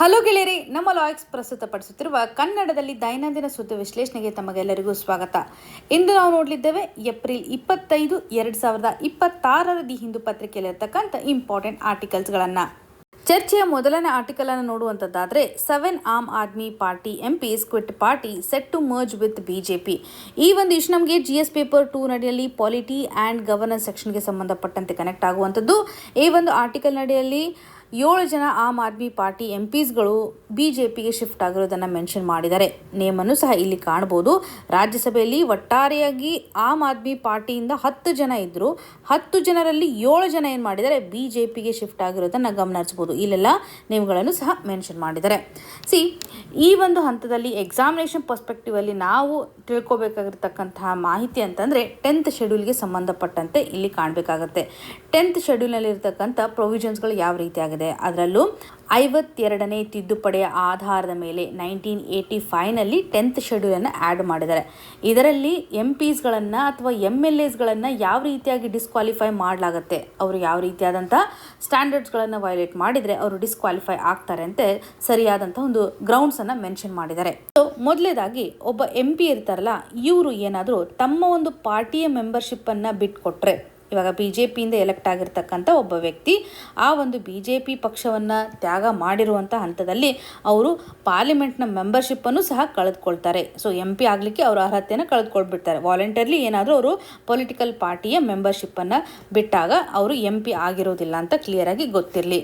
Hello ಗೆಳೆಯರಿ, ನಮ್ಮ ಲಾಯಕ್ಸ್ ಪ್ರಸ್ತುತಪಡಿಸುತ್ತಿರುವ ಕನ್ನಡದಲ್ಲಿ ದೈನಂದಿನ ಸುದ್ದಿ ವಿಶ್ಲೇಷಣೆಗೆ ತಮಗೆಲ್ಲರಿಗೂ ಸ್ವಾಗತ. ಇಂದು ನಾವು ನೋಡಲಿದ್ದೇವೆ ಏಪ್ರಿಲ್ 25, 2026 ದಿ ಹಿಂದೂ ಪತ್ರಿಕೆಯಲ್ಲಿರ್ತಕ್ಕಂಥ ಇಂಪಾರ್ಟೆಂಟ್ ಆರ್ಟಿಕಲ್ಸ್ಗಳನ್ನು. ಚರ್ಚೆಯ ಮೊದಲನೇ ಆರ್ಟಿಕಲ್ ಅನ್ನು ನೋಡುವಂಥದ್ದಾದರೆ 7 Aam Aadmi Party MPs quit party set to merge with BJP. ಈ ಒಂದು ಇಶ್ಯೂ ನಮಗೆ GS ಪೇಪರ್ 2 ನಡಿಯಲ್ಲಿ ಪಾಲಿಟಿ ಆ್ಯಂಡ್ ಗವರ್ನೆನ್ಸ್ ಸೆಕ್ಷನ್ಗೆ ಸಂಬಂಧಪಟ್ಟಂತೆ ಕನೆಕ್ಟ್ ಆಗುವಂಥದ್ದು. ಈ ಒಂದು ಆರ್ಟಿಕಲ್ ನಡಿಯಲ್ಲಿ 7 ಜನ ಆಮ್ ಆದ್ಮಿ ಪಾರ್ಟಿ ಎಂಪೀಸ್ಗಳು ಬಿಜೆಪಿಗೆ ಶಿಫ್ಟ್ ಆಗಿರೋದನ್ನು ಮೆನ್ಷನ್ ಮಾಡಿದ್ದಾರೆ. ನೇಮನ್ನು ಸಹ ಇಲ್ಲಿ ಕಾಣ್ಬೋದು. ರಾಜ್ಯಸಭೆಯಲ್ಲಿ ಒಟ್ಟಾರೆಯಾಗಿ ಆಮ್ ಆದ್ಮಿ ಪಾರ್ಟಿಯಿಂದ 10 ಜನ ಇದ್ದರು. 10 ಜನರಲ್ಲಿ 7 ಜನ ಏನು ಮಾಡಿದ್ದಾರೆ, ಬಿಜೆಪಿಗೆ ಶಿಫ್ಟ್ ಆಗಿರೋದನ್ನು ಗಮನಿಸ್ಬೋದು. ಇಲ್ಲೆಲ್ಲ ನೇಮಗಳನ್ನು ಸಹ ಮೆನ್ಷನ್ ಮಾಡಿದ್ದಾರೆ. ಈ ಒಂದು ಹಂತದಲ್ಲಿ ಎಕ್ಸಾಮಿನೇಷನ್ ಪರ್ಸ್ಪೆಕ್ಟಿವಲ್ಲಿ ನಾವು ತಿಳ್ಕೊಬೇಕಾಗಿರ್ತಕ್ಕಂತಹ ಮಾಹಿತಿ ಅಂತಂದರೆ 10th ಶೆಡ್ಯೂಲ್ಗೆ ಸಂಬಂಧಪಟ್ಟಂತೆ ಇಲ್ಲಿ ಕಾಣಬೇಕಾಗತ್ತೆ. 10th ಶೆಡ್ಯೂಲ್ನಲ್ಲಿರ್ತಕ್ಕಂಥ ಪ್ರೊವಿಷನ್ಸ್ಗಳು ಯಾವ ರೀತಿಯಾಗಿದೆ, ಅದರಲ್ಲೂ 52ನೇ ತಿದ್ದುಪಡಿಯ ಆಧಾರದ ಮೇಲೆ 1985ನಲ್ಲಿ 10th ಶೆಡ್ಯೂಲನ್ನು ಆ್ಯಡ್ ಮಾಡಿದ್ದಾರೆ. ಇದರಲ್ಲಿ ಎಂಪೀಸ್ಗಳನ್ನು ಅಥವಾ MLAಸ್ಗಳನ್ನು ಯಾವ ರೀತಿಯಾಗಿ ಡಿಸ್ಕ್ವಾಲಿಫೈ ಮಾಡಲಾಗುತ್ತೆ, ಅವರು ಯಾವ ರೀತಿಯಾದಂಥ ಸ್ಟ್ಯಾಂಡರ್ಡ್ಸ್ಗಳನ್ನು ವೈಲೇಟ್ ಮಾಡಿದರೆ ಅವರು ಡಿಸ್ಕ್ವಾಲಿಫೈ ಆಗ್ತಾರೆ ಅಂತ ಸರಿಯಾದಂಥ ಒಂದು ಗ್ರೌಂಡ್ಸನ್ನು ಮೆನ್ಷನ್ ಮಾಡಿದ್ದಾರೆ. ಸೊ ಮೊದಲೇದಾಗಿ ಒಬ್ಬ MP ಇರ್ತಾರಲ್ಲ, ಇವರು ಏನಾದರೂ ತಮ್ಮ ಒಂದು ಪಾರ್ಟಿಯ ಮೆಂಬರ್ಶಿಪ್ಪನ್ನು ಬಿಟ್ಕೊಟ್ರೆ, ಇವಾಗ BJPಯಿಂದ ಎಲೆಕ್ಟ್ ಆಗಿರ್ತಕ್ಕಂಥ ಒಬ್ಬ ವ್ಯಕ್ತಿ ಆ ಒಂದು BJP ಪಕ್ಷವನ್ನು ತ್ಯಾಗ ಮಾಡಿರುವಂಥ ಹಂತದಲ್ಲಿ ಅವರು ಪಾರ್ಲಿಮೆಂಟ್ನ ಮೆಂಬರ್ಶಿಪ್ಪನ್ನು ಸಹ ಕಳೆದುಕೊಳ್ತಾರೆ. ಸೊ MP ಆಗಲಿಕ್ಕೆ ಅವರ ಅರ್ಹತೆಯನ್ನು ಕಳೆದುಕೊಳ್ಬಿಡ್ತಾರೆ. ವಾಲಂಟರ್ಲಿ ಏನಾದರೂ ಅವರು ಪೊಲಿಟಿಕಲ್ ಪಾರ್ಟಿಯ ಮೆಂಬರ್ಶಿಪ್ಪನ್ನು ಬಿಟ್ಟಾಗ ಅವರು MP ಆಗಿರೋದಿಲ್ಲ ಅಂತ ಕ್ಲಿಯರಾಗಿ ಗೊತ್ತಿರಲಿ.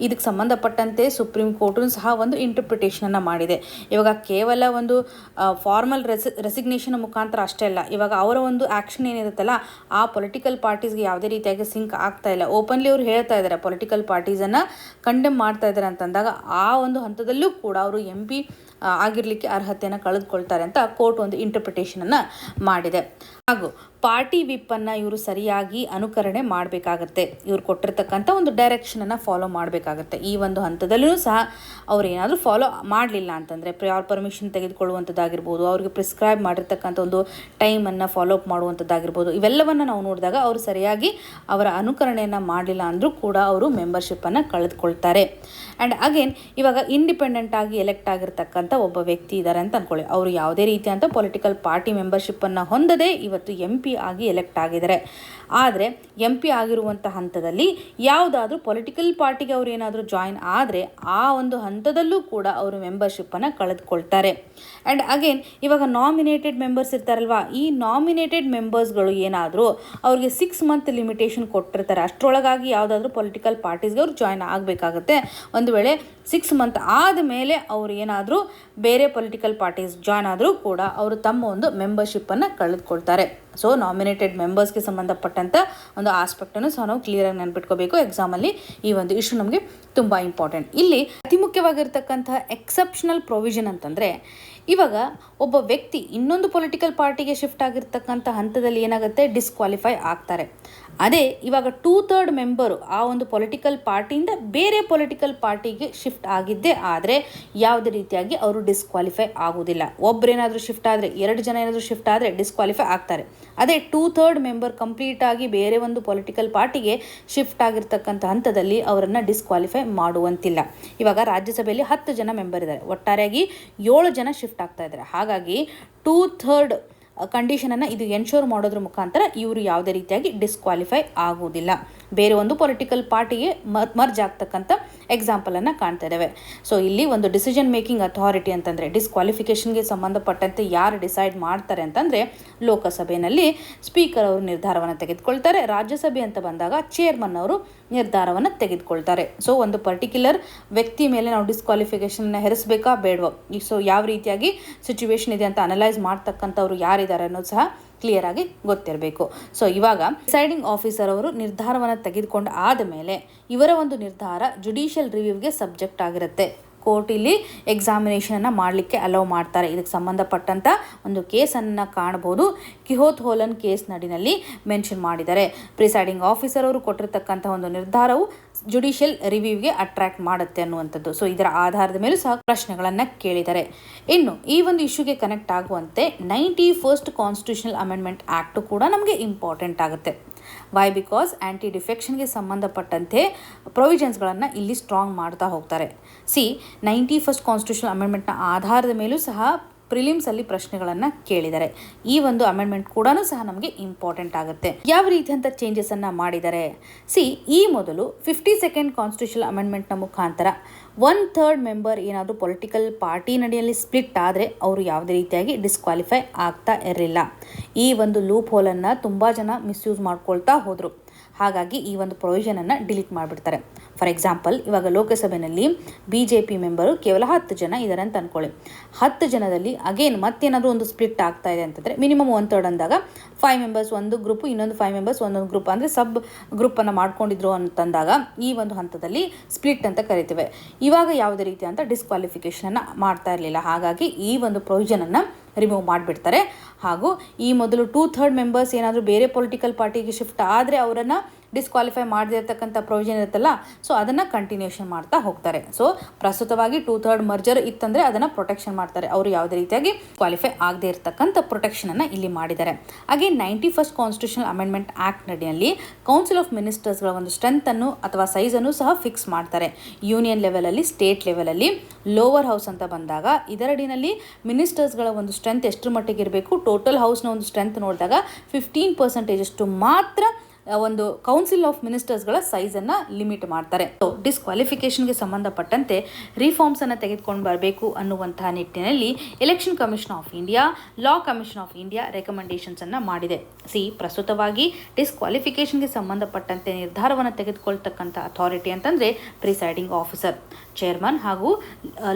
ಇದಕ್ಕೆ ಸಂಬಂಧಪಟ್ಟಂತೆ ಸುಪ್ರೀಂ ಕೋರ್ಟು ಸಹ ಒಂದು ಇಂಟರ್ಪ್ರಿಟೇಷನನ್ನು ಮಾಡಿದೆ. ಇವಾಗ ಕೇವಲ ಒಂದು ಫಾರ್ಮಲ್ ರೆಸಿಗ್ನೇಷನ್ ಮುಖಾಂತರ ಅಷ್ಟೇ ಅಲ್ಲ, ಇವಾಗ ಅವರ ಒಂದು ಆ್ಯಕ್ಷನ್ ಏನಿರುತ್ತಲ್ಲ ಆ ಪೊಲಿಟಿಕಲ್ ಪಾರ್ಟೀಸ್ಗೆ ಯಾವುದೇ ರೀತಿಯಾಗಿ ಸಿಂಕ್ ಆಗ್ತಾ ಇಲ್ಲ. ಓಪನ್ಲಿ ಅವರು ಹೇಳ್ತಾ ಇದ್ದಾರೆ, ಪೊಲಿಟಿಕಲ್ ಪಾರ್ಟೀಸನ್ನು ಕಂಡೆಮ್ ಮಾಡ್ತಾ ಇದ್ದಾರೆ ಅಂತಂದಾಗ ಆ ಒಂದು ಹಂತದಲ್ಲೂ ಕೂಡ ಅವರು MP ಆಗಿರಲಿಕ್ಕೆ ಅರ್ಹತೆಯನ್ನು ಕಳೆದುಕೊಳ್ತಾರೆ ಅಂತ ಕೋರ್ಟ್ ಒಂದು ಇಂಟರ್ಪ್ರಿಟೇಷನನ್ನು ಮಾಡಿದೆ. ಹಾಗೂ ಪಾರ್ಟಿ ವಿಪ್ಪನ್ನು ಇವರು ಸರಿಯಾಗಿ ಅನುಕರಣೆ ಮಾಡಬೇಕಾಗತ್ತೆ. ಇವರು ಕೊಟ್ಟಿರ್ತಕ್ಕಂಥ ಒಂದು ಡೈರೆಕ್ಷನನ್ನು ಫಾಲೋ ಮಾಡಬೇಕಾಗತ್ತೆ. ಈ ಒಂದು ಹಂತದಲ್ಲೂ ಸಹ ಅವ್ರು ಏನಾದರೂ ಫಾಲೋ ಮಾಡಲಿಲ್ಲ ಅಂತಂದರೆ ಪ್ರಿಯರ್ ಪರ್ಮಿಷನ್ ತೆಗೆದುಕೊಳ್ಳುವಂಥದ್ದಾಗಿರ್ಬೋದು, ಅವ್ರಿಗೆ ಪ್ರಿಸ್ಕ್ರೈಬ್ ಮಾಡಿರ್ತಕ್ಕಂಥ ಒಂದು ಟೈಮನ್ನು ಫಾಲೋ ಅಪ್ ಮಾಡುವಂಥದ್ದಾಗಿರ್ಬೋದು, ಇವೆಲ್ಲವನ್ನು ನಾವು ನೋಡಿದಾಗ ಅವರು ಸರಿಯಾಗಿ ಅವರ ಅನುಕರಣೆಯನ್ನು ಮಾಡಲಿಲ್ಲ ಅಂದರೂ ಕೂಡ ಅವರು ಮೆಂಬರ್ಶಿಪ್ಪನ್ನು ಕಳೆದುಕೊಳ್ತಾರೆ. ಆ್ಯಂಡ್ ಅಗೇನ್ ಇವಾಗ ಇಂಡಿಪೆಂಡೆಂಟ್ ಆಗಿ ಎಲೆಕ್ಟ್ ಆಗಿರ್ತಕ್ಕಂಥ ಒಬ್ಬ ವ್ಯಕ್ತಿ ಇದ್ದಾರೆ ಅಂತ ಅಂದ್ಕೊಳ್ಳಿ, ಅವರು ಯಾವುದೇ ರೀತಿಯಂಥ ಪೊಲಿಟಿಕಲ್ ಪಾರ್ಟಿ ಮೆಂಬರ್ಶಿಪ್ಪನ್ನು ಹೊಂದದೆ ಇವತ್ತು MP ಆಗಿ ಎಲೆಕ್ಟ್ ಆಗಿದ್ದಾರೆ. ಆದರೆ MP ಆಗಿರುವಂಥ ಹಂತದಲ್ಲಿ ಯಾವುದಾದ್ರೂ ಪೊಲಿಟಿಕಲ್ ಪಾರ್ಟಿಗೆ ಅವರು ಏನಾದರೂ ಜಾಯಿನ್ ಆದರೆ ಆ ಒಂದು ಹಂತದಲ್ಲೂ ಕೂಡ ಅವರು ಮೆಂಬರ್ಶಿಪ್ಪನ್ನು ಕಳೆದುಕೊಳ್ತಾರೆ. ಆ್ಯಂಡ್ ಅಗೇನ್ ಇವಾಗ ನಾಮಿನೇಟೆಡ್ ಮೆಂಬರ್ಸ್ ಇರ್ತಾರಲ್ವ, ಈ ನಾಮಿನೇಟೆಡ್ ಮೆಂಬರ್ಸ್ಗಳು ಏನಾದರೂ ಅವ್ರಿಗೆ 6 ಮಂತ್ ಲಿಮಿಟೇಷನ್ ಕೊಟ್ಟಿರ್ತಾರೆ. ಅಷ್ಟರೊಳಗಾಗಿ ಯಾವುದಾದ್ರೂ ಪೊಲಿಟಿಕಲ್ ಪಾರ್ಟೀಸ್ಗೆ ಅವರು ಜಾಯಿನ್ ಆಗಬೇಕಾಗತ್ತೆ. ಒಂದು ವೇಳೆ 6 ಮಂತ್ ಆದಮೇಲೆ ಅವರು ಏನಾದರೂ ಬೇರೆ ಪೊಲಿಟಿಕಲ್ ಪಾರ್ಟೀಸ್ ಜಾಯ್ನ್ ಆದರೂ ಕೂಡ ಅವರು ತಮ್ಮ ಒಂದು ಮೆಂಬರ್ಶಿಪ್ಪನ್ನು ಕಳೆದುಕೊಳ್ತಾರೆ. ಸೊ ನಾಮಿನೇಟೆಡ್ ಮೆಂಬರ್ಸ್ಗೆ ಸಂಬಂಧಪಟ್ಟಂಥ ಒಂದು ಆಸ್ಪೆಕ್ಟನ್ನು ಸಹ ನಾವು ಕ್ಲಿಯರಾಗಿ ನೆನ್ಪಿಟ್ಕೋಬೇಕು. ಎಕ್ಸಾಮಲ್ಲಿ ಈ ಒಂದು ಇಶ್ಯೂ ನಮಗೆ ತುಂಬ ಇಂಪಾರ್ಟೆಂಟ್. ಇಲ್ಲಿ ಅತಿ ಮುಖ್ಯವಾಗಿರ್ತಕ್ಕಂಥ ಎಕ್ಸೆಪ್ಷನಲ್ ಪ್ರೊವಿಷನ್ ಅಂತಂದರೆ, ಇವಾಗ ಒಬ್ಬ ವ್ಯಕ್ತಿ ಇನ್ನೊಂದು ಪೊಲಿಟಿಕಲ್ ಪಾರ್ಟಿಗೆ ಶಿಫ್ಟ್ ಆಗಿರ್ತಕ್ಕಂಥ ಹಂತದಲ್ಲಿ ಏನಾಗುತ್ತೆ, ಡಿಸ್ಕ್ವಾಲಿಫೈ ಆಗ್ತಾರೆ. ಅದೇ ಇವಾಗ 2/3 ಮೆಂಬರು ಆ ಒಂದು ಪೊಲಿಟಿಕಲ್ ಪಾರ್ಟಿಯಿಂದ ಬೇರೆ ಪೊಲಿಟಿಕಲ್ ಪಾರ್ಟಿಗೆ ಶಿಫ್ಟ್ ಆಗಿದ್ದೇ ಆದರೆ ಯಾವುದೇ ರೀತಿಯಾಗಿ ಅವರು ಡಿಸ್ಕ್ವಾಲಿಫೈ ಆಗೋದಿಲ್ಲ. ಒಬ್ಬರೇನಾದರೂ ಶಿಫ್ಟ್ ಆದರೆ, 2 ಜನ ಏನಾದರೂ ಶಿಫ್ಟ್ ಆದರೆ ಡಿಸ್ಕ್ವಾಲಿಫೈ ಆಗ್ತಾರೆ. ಅದೇ 2/3 ಮೆಂಬರ್ ಕಂಪ್ಲೀಟ್ ಆಗಿ ಬೇರೆ ಒಂದು ಪೊಲಿಟಿಕಲ್ ಪಾರ್ಟಿಗೆ ಶಿಫ್ಟ್ ಆಗಿರ್ತಕ್ಕಂಥ ಹಂತದಲ್ಲಿ ಅವರನ್ನು ಡಿಸ್ಕ್ವಾಲಿಫೈ ಮಾಡುವಂತಿಲ್ಲ. ಇವಾಗ ರಾಜ್ಯಸಭೆಯಲ್ಲಿ 10 ಜನ ಮೆಂಬರ್ ಇದ್ದಾರೆ, ಒಟ್ಟಾರೆಯಾಗಿ 7 ಜನ ಶಿಫ್ಟ್ ಆಗ್ತಾ ಇದ್ದಾರೆ. ಹಾಗಾಗಿ 2/3 ಕಂಡೀಷನನ್ನು ಇದು ಎನ್ಶೋರ್ ಮಾಡೋದ್ರ ಮುಖಾಂತರ ಇವರು ಯಾವುದೇ ರೀತಿಯಾಗಿ ಡಿಸ್ಕ್ವಾಲಿಫೈ ಆಗುವುದಿಲ್ಲ. ಬೇರೆ ಒಂದು ಪೊಲಿಟಿಕಲ್ ಪಾರ್ಟಿಗೆ ಮರ್ಜ್ ಆಗ್ತಕ್ಕಂಥ ಎಕ್ಸಾಂಪಲನ್ನು ಕಾಣ್ತಾ ಇದ್ದೇವೆ. ಸೊ ಇಲ್ಲಿ ಒಂದು ಡಿಸಿಷನ್ ಮೇಕಿಂಗ್ ಅಥಾರಿಟಿ ಅಂತಂದರೆ ಡಿಸ್ಕ್ವಾಲಿಫಿಕೇಷನ್ಗೆ ಸಂಬಂಧಪಟ್ಟಂತೆ ಯಾರು ಡಿಸೈಡ್ ಮಾಡ್ತಾರೆ ಅಂತಂದರೆ ಲೋಕಸಭೆಯಲ್ಲಿ ಸ್ಪೀಕರ್ ಅವರು ನಿರ್ಧಾರವನ್ನು ತೆಗೆದುಕೊಳ್ತಾರೆ. ರಾಜ್ಯಸಭೆ ಅಂತ ಬಂದಾಗ ಚೇರ್ಮನ್ ಅವರು ನಿರ್ಧಾರವನ್ನು ತೆಗೆದುಕೊಳ್ತಾರೆ. ಸೊ ಒಂದು ಪರ್ಟಿಕ್ಯುಲರ್ ವ್ಯಕ್ತಿ ಮೇಲೆ ನಾವು ಡಿಸ್ಕ್ವಾಲಿಫಿಕೇಷನ್ನ ಹೆರಿಸಬೇಕಾ ಬೇಡವೋ, ಸೊ ಯಾವ ರೀತಿಯಾಗಿ ಸಿಚುವೇಶನ್ ಇದೆ ಅಂತ ಅನಲೈಸ್ ಮಾಡ್ತಕ್ಕಂಥವ್ರು ಯಾರಿದ್ದಾರೆ ಅನ್ನೋದು ಸಹ ಕ್ಲಿಯರ್ ಆಗಿ ಗೊತ್ತಿರಬೇಕು. ಸೊ ಇವಾಗ ಡಿಸೈಡಿಂಗ್ ಆಫೀಸರ್ ಅವರು ನಿರ್ಧಾರವನ್ನು ತೆಗೆದುಕೊಂಡು ಆದ ಮೇಲೆ ಇವರ ಒಂದು ನಿರ್ಧಾರ ಜುಡಿಷಿಯಲ್ ರಿವ್ಯೂಗೆ ಸಬ್ಜೆಕ್ಟ್ ಆಗಿರುತ್ತೆ. ಕೋರ್ಟ್ ಇಲ್ಲಿ ಎಕ್ಸಾಮಿನೇಷನನ್ನು ಮಾಡಲಿಕ್ಕೆ ಅಲೌ ಮಾಡ್ತಾರೆ. ಇದಕ್ಕೆ ಸಂಬಂಧಪಟ್ಟಂಥ ಒಂದು ಕೇಸನ್ನು ಕಾಣ್ಬೋದು. ಕಿಹೋತ್ ಹೋಲನ್ ಕೇಸ್ ನಡಿನಲ್ಲಿ ಮೆನ್ಷನ್ ಮಾಡಿದ್ದಾರೆ. ಪ್ರಿಸೈಡಿಂಗ್ ಆಫೀಸರ್ ಅವರು ಕೊಟ್ಟಿರ್ತಕ್ಕಂಥ ಒಂದು ನಿರ್ಧಾರವು ಜುಡಿಷಿಯಲ್ ರಿವ್ಯೂಗೆ ಅಟ್ರಾಕ್ಟ್ ಮಾಡುತ್ತೆ ಅನ್ನುವಂಥದ್ದು. ಸೊ ಇದರ ಆಧಾರದ ಮೇಲೂ ಸಹ ಪ್ರಶ್ನೆಗಳನ್ನು ಕೇಳಿದ್ದಾರೆ. ಇನ್ನು ಈ ಒಂದು ಇಶ್ಯೂಗೆ ಕನೆಕ್ಟ್ ಆಗುವಂತೆ 91st ಕಾನ್ಸ್ಟಿಟ್ಯೂಷನಲ್ ಅಮೆಂಡ್ಮೆಂಟ್ ಆ್ಯಕ್ಟು ಕೂಡ ನಮಗೆ ಇಂಪಾರ್ಟೆಂಟ್ ಆಗುತ್ತೆ. ವೈ ಬಿಕಾಸ್ ಆ್ಯಂಟಿ ಡಿಫೆಕ್ಷನ್ಗೆ ಸಂಬಂಧಪಟ್ಟಂತೆ ಪ್ರೊವಿಷನ್ಸ್ಗಳನ್ನು ಇಲ್ಲಿ ಸ್ಟ್ರಾಂಗ್ ಮಾಡ್ತಾ ಹೋಗ್ತಾರೆ. 91st ಕಾನ್ಸ್ಟಿಟ್ಯೂಷನಲ್ ಅಮೆಂಡ್ಮೆಂಟ್ನ ಆಧಾರದ ಮೇಲೂ ಸಹ ಪ್ರಿಲಿಮ್ಸಲ್ಲಿ ಪ್ರಶ್ನೆಗಳನ್ನು ಕೇಳಿದ್ದಾರೆ. ಈ ಒಂದು ಅಮೆಂಡ್ಮೆಂಟ್ ಕೂಡ ಸಹ ನಮಗೆ ಇಂಪಾರ್ಟೆಂಟ್ ಆಗುತ್ತೆ. ಯಾವ ರೀತಿಯಂಥ ಚೇಂಜಸನ್ನು ಮಾಡಿದ್ದಾರೆ? ಈ ಮೊದಲು 52nd ಕಾನ್ಸ್ಟಿಟ್ಯೂಷನಲ್ ಅಮೆಂಡ್ಮೆಂಟ್ನ ಮುಖಾಂತರ 1/3 ಮೆಂಬರ್ ಏನಾದರೂ ಪೊಲಿಟಿಕಲ್ ಪಾರ್ಟಿ ನಡೆಯಲ್ಲಿ ಸ್ಪ್ಲಿಟ್ ಆದರೆ ಅವರು ಯಾವುದೇ ರೀತಿಯಾಗಿ ಡಿಸ್ಕ್ವಾಲಿಫೈ ಆಗ್ತಾ ಇರಲಿಲ್ಲ. ಈ ಒಂದು ಲೂಪ್ ಹೋಲನ್ನು ತುಂಬ ಜನ ಮಿಸ್ಯೂಸ್ ಮಾಡ್ಕೊಳ್ತಾ ಹೋದರು. ಹಾಗಾಗಿ ಈ ಒಂದು ಪ್ರೊವಿಷನನ್ನು ಡಿಲೀಟ್ ಮಾಡಿಬಿಡ್ತಾರೆ. ಫಾರ್ ಎಕ್ಸಾಂಪಲ್, ಇವಾಗ ಲೋಕಸಭೆಯಲ್ಲಿ BJP ಮೆಂಬರು ಕೇವಲ 10 ಜನ ಇದ್ದಾರೆ ಅಂತ ಅಂದ್ಕೊಳ್ಳಿ. 10 ಜನದಲ್ಲಿ ಅಗೇನ್ ಮತ್ತೇನಾದರೂ ಒಂದು ಸ್ಪ್ಲಿಟ್ ಆಗ್ತಾ ಇದೆ ಅಂತಂದರೆ ಮಿನಿಮಮ್ 1/3 ಅಂದಾಗ 5 ಮೆಂಬರ್ಸ್ ಒಂದು ಗ್ರೂಪು, ಇನ್ನೊಂದು 5 ಮೆಂಬರ್ಸ್ ಒಂದೊಂದು ಗ್ರೂಪ್, ಅಂದರೆ ಸಬ್ ಗ್ರೂಪನ್ನು ಮಾಡ್ಕೊಂಡಿದ್ರು ಅಂತಂದಾಗ ಈ ಒಂದು ಹಂತದಲ್ಲಿ ಸ್ಪ್ಲಿಟ್ ಅಂತ ಕರಿತೇವೆ. ಇವಾಗ ಯಾವುದೇ ರೀತಿ ಅಂತ ಡಿಸ್ಕ್ವಾಲಿಫಿಕೇಷನನ್ನು ಮಾಡ್ತಾ ಇರಲಿಲ್ಲ. ಹಾಗಾಗಿ ಈ ಒಂದು ಪ್ರೊವಿಷನನ್ನು ರಿಮೂವ್ ಮಾಡಿಬಿಡ್ತಾರೆ. ಹಾಗೂ ಈ ಮೊದಲು 2/3 ಮೆಂಬರ್ಸ್ ಏನಾದರೂ ಬೇರೆ ಪೊಲಿಟಿಕಲ್ ಪಾರ್ಟಿಗೆ ಶಿಫ್ಟ್ ಆದರೆ ಅವರನ್ನು ಡಿಸ್ಕ್ವಾಲಿಫೈ ಮಾಡದಿರ್ತಕ್ಕಂಥ ಪ್ರೊವಿಷನ್ ಇರುತ್ತಲ್ಲ, ಸೊ ಅದನ್ನು ಕಂಟಿನ್ಯೂಷನ್ ಮಾಡ್ತಾ ಹೋಗ್ತಾರೆ. ಸೊ ಪ್ರಸ್ತುತವಾಗಿ 2/3 ಮರ್ಜರ್ ಇತ್ತಂದರೆ ಅದನ್ನು ಪ್ರೊಟೆಕ್ಷನ್ ಮಾಡ್ತಾರೆ. ಅವರು ಯಾವುದೇ ರೀತಿಯಾಗಿ ಕ್ವಾಲಿಫೈ ಆಗದೆ ಇರತಕ್ಕಂಥ ಪ್ರೊಟೆಕ್ಷನನ್ನು ಇಲ್ಲಿ ಮಾಡಿದ್ದಾರೆ. ಹಾಗೆ 91st ಕಾನ್ಸ್ಟಿಟ್ಯೂಷನಲ್ ಅಮೆಂಡ್ಮೆಂಟ್ ಆ್ಯಕ್ಟ್ ನಡಿಯಲ್ಲಿ ಕೌನ್ಸಿಲ್ ಆಫ್ ಮಿನಿಸ್ಟರ್ಸ್ಗಳ ಒಂದು ಸ್ಟ್ರೆಂತನ್ನು ಅಥವಾ ಸೈಜನ್ನು ಸಹ ಫಿಕ್ಸ್ ಮಾಡ್ತಾರೆ. ಯೂನಿಯನ್ ಲೆವೆಲಲ್ಲಿ, ಸ್ಟೇಟ್ ಲೆವೆಲಲ್ಲಿ, ಲೋವರ್ ಹೌಸ್ ಅಂತ ಬಂದಾಗ ಇದರಡಿನಲ್ಲಿ ಮಿನಿಸ್ಟರ್ಸ್ಗಳ ಒಂದು ಸ್ಟ್ರೆಂತ್ ಎಷ್ಟರ ಮಟ್ಟಿಗೆ ಇರಬೇಕು, ಟೋಟಲ್ ಹೌಸ್ನ ಒಂದು ಸ್ಟ್ರೆಂತ್ ನೋಡಿದಾಗ 15% ಮಾತ್ರ ಒಂದು ಕೌನ್ಸಿಲ್ ಆಫ್ ಮಿನಿಸ್ಟರ್ಸ್ಗಳ ಸೈಜನ್ನು ಲಿಮಿಟ್ ಮಾಡ್ತಾರೆ. ಸೊ ಡಿಸ್ಕ್ವಾಲಿಫಿಕೇಷನ್ಗೆ ಸಂಬಂಧಪಟ್ಟಂತೆ ರಿಫಾರ್ಮ್ಸನ್ನು ತೆಗೆದುಕೊಂಡು ಬರಬೇಕು ಅನ್ನುವಂತಹ ನಿಟ್ಟಿನಲ್ಲಿ election commission of India, law commission of India ರೆಕಮೆಂಡೇಷನ್ಸನ್ನು ಮಾಡಿದೆ. ಪ್ರಸ್ತುತವಾಗಿ ಡಿಸ್ಕ್ವಾಲಿಫಿಕೇಷನ್ಗೆ ಸಂಬಂಧಪಟ್ಟಂತೆ ನಿರ್ಧಾರವನ್ನು ತೆಗೆದುಕೊಳ್ತಕ್ಕಂಥ ಅಥಾರಿಟಿ ಅಂತಂದರೆ ಪ್ರಿಸೈಡಿಂಗ್ ಆಫೀಸರ್, ಚೇರ್ಮನ್ ಹಾಗೂ